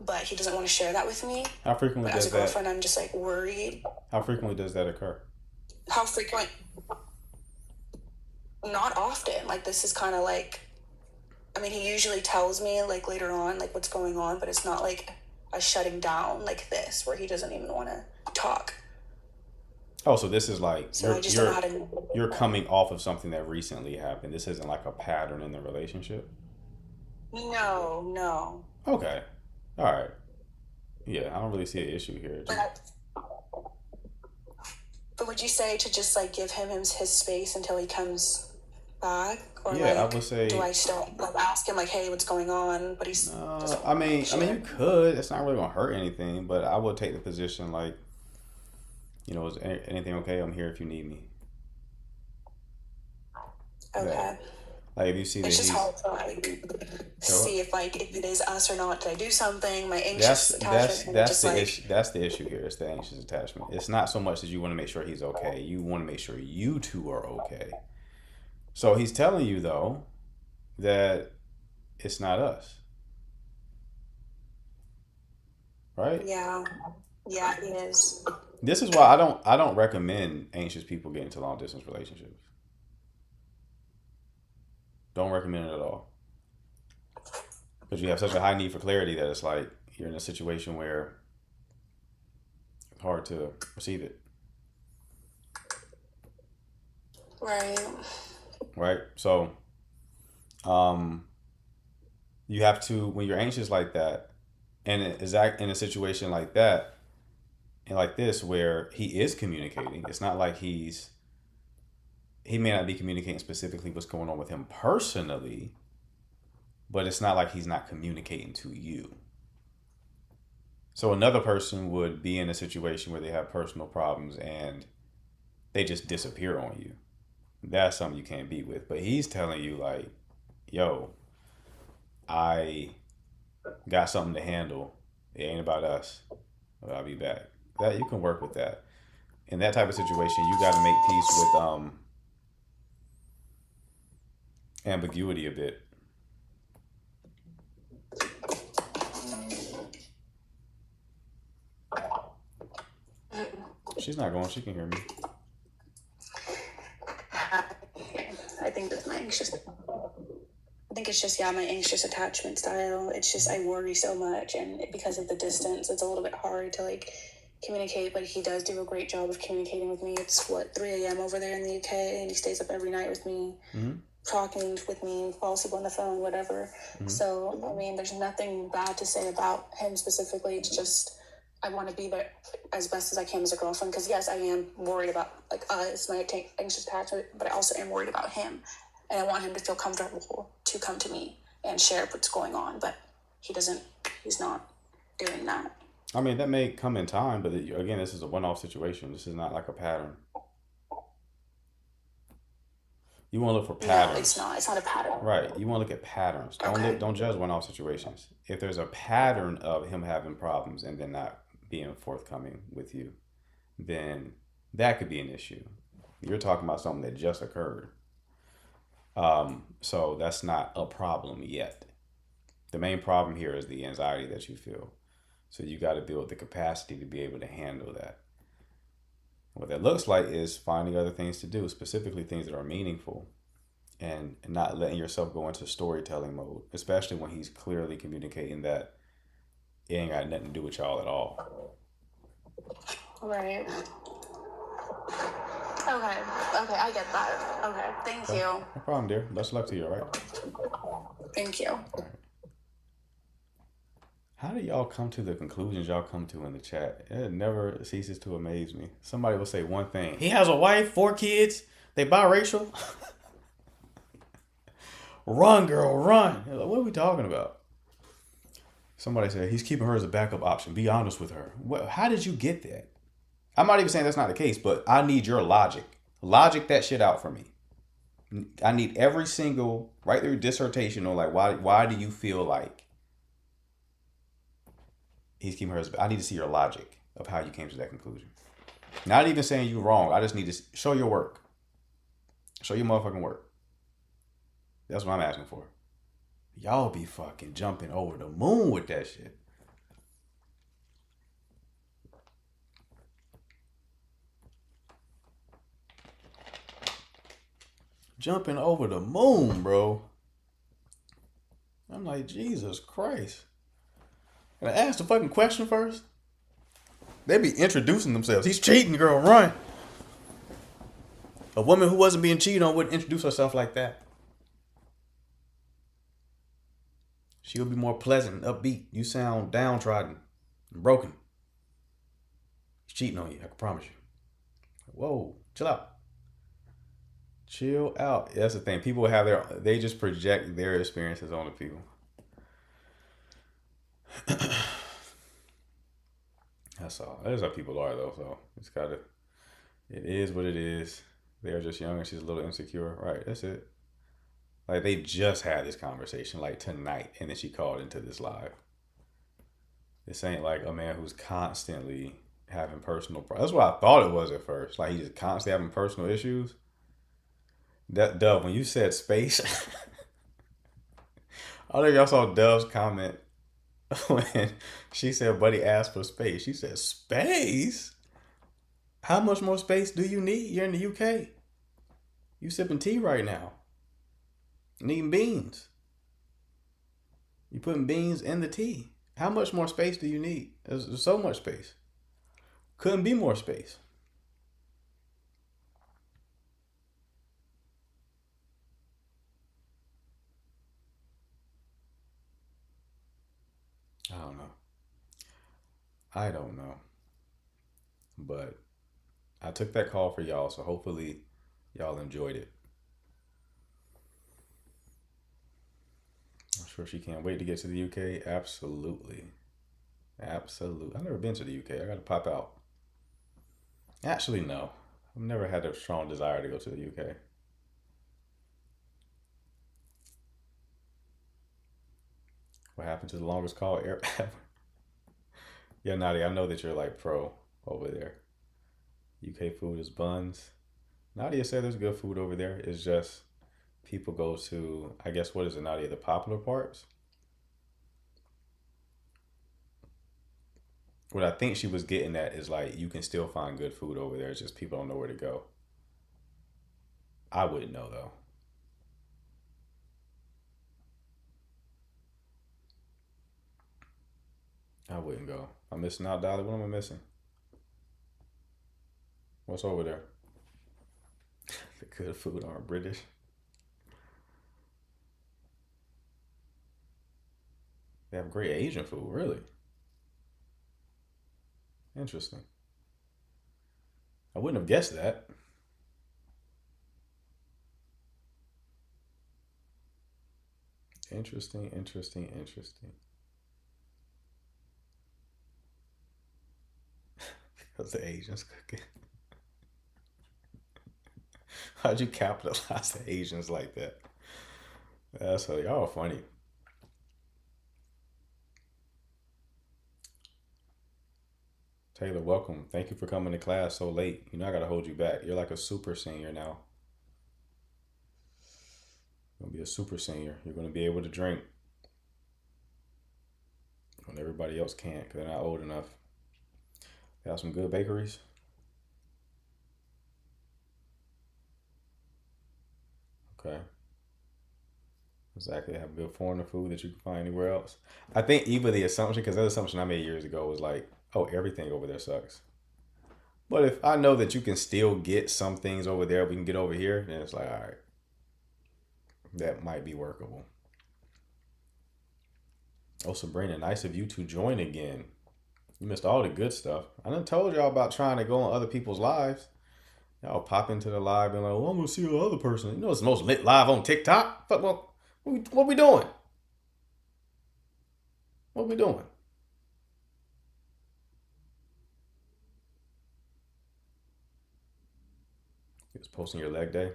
but he doesn't want to share that with me. How frequently But as does a girlfriend, I'm just like worried. How frequently does that occur? How frequent? Not often. Like, this is kind of like, I mean, he usually tells me like later on, like what's going on, but it's not like a shutting down like this where he doesn't even want to talk. Oh, so this is like So I just don't know how to. you're coming off of something that recently happened. This isn't like a pattern in the relationship. No. Okay. All right. Yeah, I don't really see an issue here. But would you say to just like give him his space until he comes back, or Yeah, I like would say. do I still like ask him like, hey, what's going on? But he's doesn't I mean, share. you could. It's not really gonna hurt anything, but I would take the position like, is anything okay? I'm here if you need me. Okay. Yeah. Like if you see that It's just he's hard to like see if it is us or not. Did I do something? My anxious that's attachment. and that's just the like, issue. That's the issue here. It's the anxious attachment. It's not so much that you want to make sure he's okay. You want to make sure you two are okay. So he's telling you though that it's not us, right? yeah, he is. This is why I don't recommend anxious people get into long distance relationships. Don't recommend it at all. Because you have such a high need for clarity that it's like you're in a situation where it's hard to receive it. Right. Right? So you have to, when you're anxious like that, and in a situation like that, and like this where he is communicating, it's not like he may not be communicating specifically what's going on with him personally, but it's not like he's not communicating to you. So another person would be in a situation where they have personal problems and they just disappear on you. That's something you can't be with. But he's telling you like, yo, I got something to handle. It ain't about us. But I'll be back. That you can work with that. In that type of situation, you got to make peace with ambiguity a bit. She's not going. She can hear me. I think that's my anxious. I think it's just my anxious attachment style. It's just I worry so much, and because of the distance, it's a little bit hard to like communicate. But he does do a great job of communicating with me. It's 3 a.m. over there in the UK, and he stays up every night with me, talking with me, falls asleep on the phone, whatever. So I mean, there's nothing bad to say about him specifically. It's just I want to be there as best as I can as a girlfriend. Because yes, I am worried about like us, my anxious attachment, but I also am worried about him. And I want him to feel comfortable to come to me and share what's going on. But he's not doing that. I mean, that may come in time, but again, this is a one-off situation. This is not like a pattern. You want to look for patterns. No, it's not. It's not a pattern. Right. You want to look at patterns. Don't judge one-off situations. If there's a pattern of him having problems and then not being forthcoming with you, then that could be an issue. You're talking about something that just occurred. So that's not a problem yet. The main problem here is the anxiety that you feel. So you got to build the capacity to be able to handle that. What that looks like is finding other things to do, specifically things that are meaningful, and not letting yourself go into storytelling mode, especially when he's clearly communicating that it ain't got nothing to do with y'all at all. Right. Okay. Okay, I get that. Okay. Thank you. No problem, dear. Best of luck to you, all right? Thank you. How do y'all come to the conclusions y'all come to in the chat? It never ceases to amaze me. Somebody will say one thing. He has a wife, 4 kids. They biracial. Run, girl, run. What are we talking about? Somebody said he's keeping her as a backup option. Be honest with her. How did you get that? I'm not even saying that's not the case, but I need your logic. Logic that shit out for me. I need every single, write your dissertation on like why do you feel like he's keeping her as, I need to see your logic of how you came to that conclusion. Not even saying you're wrong. I just need to show your work. Show your motherfucking work. That's what I'm asking for. Y'all be fucking jumping over the moon with that shit. Jumping over the moon, bro. I'm like, Jesus Christ. Can I ask the fucking question first? They be introducing themselves. He's cheating, girl, run. A woman who wasn't being cheated on wouldn't introduce herself like that. She'll be more pleasant, upbeat. You sound downtrodden and broken. He's cheating on you, I can promise you. Whoa, chill out. Chill out. That's the thing. People have they just project their experiences on the people. That's all. That's how people are, though. So it is what it is. They're just young and she's a little insecure. Right. That's it. Like they just had this conversation like tonight and then she called into this live. This ain't like a man who's constantly having personal problems. That's what I thought it was at first. Like he's just constantly having personal issues. That Dove, when you said space, I think y'all saw Dove's comment when she said, buddy asked for space. She said, space? How much more space do you need? You're in the UK. You sipping tea right now. And eating beans. You putting beans in the tea. How much more space do you need? There's so much space. Couldn't be more space. I don't know. But I took that call for y'all, so hopefully y'all enjoyed it. I'm sure she can't wait to get to the UK. Absolutely. Absolutely. I've never been to the UK. I got to pop out. Actually, no. I've never had a strong desire to go to the UK. What happened to the longest call ever? Yeah, Nadia, I know that you're like pro over there. UK food is buns. Nadia said there's good food over there. It's just people go to, I guess, what is it, Nadia? The popular parts? What I think she was getting at is like you can still find good food over there. It's just people don't know where to go. I wouldn't know though. I wouldn't go. I'm missing out, Dolly. What am I missing? What's over there? The good food aren't British. They have great Asian food, really. Interesting. I wouldn't have guessed that. Interesting. Because the Asians cooking. How'd you capitalize the Asians like that? That's how y'all funny. Taylor, welcome. Thank you for coming to class so late. You know I gotta hold you back. You're like a super senior now. You're gonna be a super senior. You're gonna be able to drink when everybody else can't because they're not old enough. They have some good bakeries. Okay. Exactly. They have good foreigner food that you can find anywhere else. I think even the assumption, because that assumption I made years ago was like, oh, everything over there sucks. But if I know that you can still get some things over there, we can get over here, then it's like, all right, that might be workable. Oh, Sabrina, nice of you to join again. You missed all the good stuff. I done told y'all about trying to go on other people's lives. Y'all pop into the live and like, well, I'm gonna see the other person. You know it's the most lit live on TikTok? Fuck, well, what we doing? What we doing? You was posting your leg day.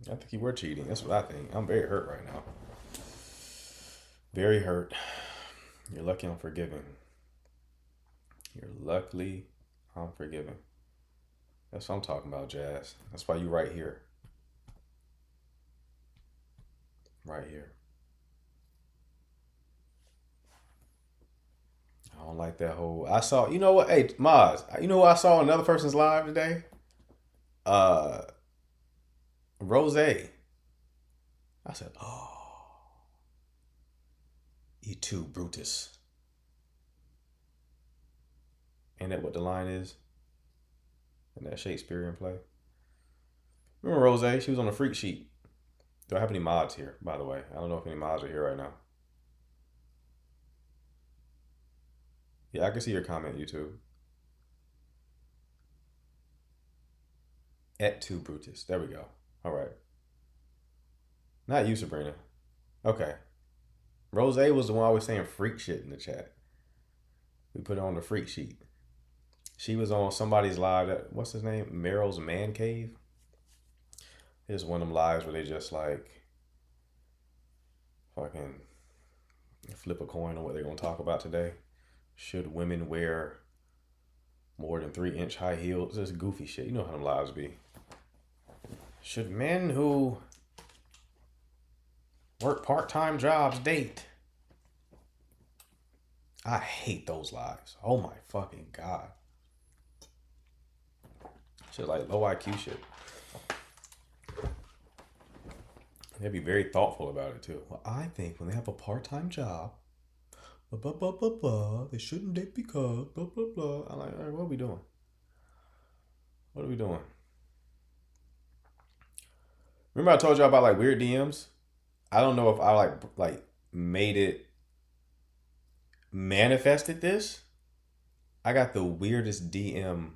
I think you were cheating. That's what I think. I'm very hurt right now. Very hurt. You're lucky I'm forgiving. You're luckily I'm forgiving. That's what I'm talking about, Jazz. That's why you right here. Right here. I don't like that whole. I saw. You know what? Hey, Maz. You know what I saw on another person's live today? Rose. I said, oh, E2 Brutus. Ain't that what the line is? In that Shakespearean play? Remember Rose? She was on the freak sheet. Do I have any mods here, by the way? I don't know if any mods are here right now. Yeah, I can see your comment, YouTube. Et2 Brutus. There we go. All right. Not you, Sabrina. Okay. Rose was the one always saying freak shit in the chat. We put her on the freak sheet. She was on somebody's live. What's his name? Meryl's Man Cave. It's one of them lives where they just like fucking flip a coin on what they're going to talk about today. Should women wear more than 3-inch high heels? This goofy shit. You know how them lives be. Should men who work part-time jobs date? I hate those lives. Oh my fucking God. Shit like low IQ shit. They'd be very thoughtful about it too. Well, I think when they have a part-time job, blah, blah, blah, blah, blah, they shouldn't date because, blah, blah, blah. I'm like, all right, what are we doing? What are we doing? Remember I told y'all about like weird DMs? I don't know if I like made it, manifested this. I got the weirdest DM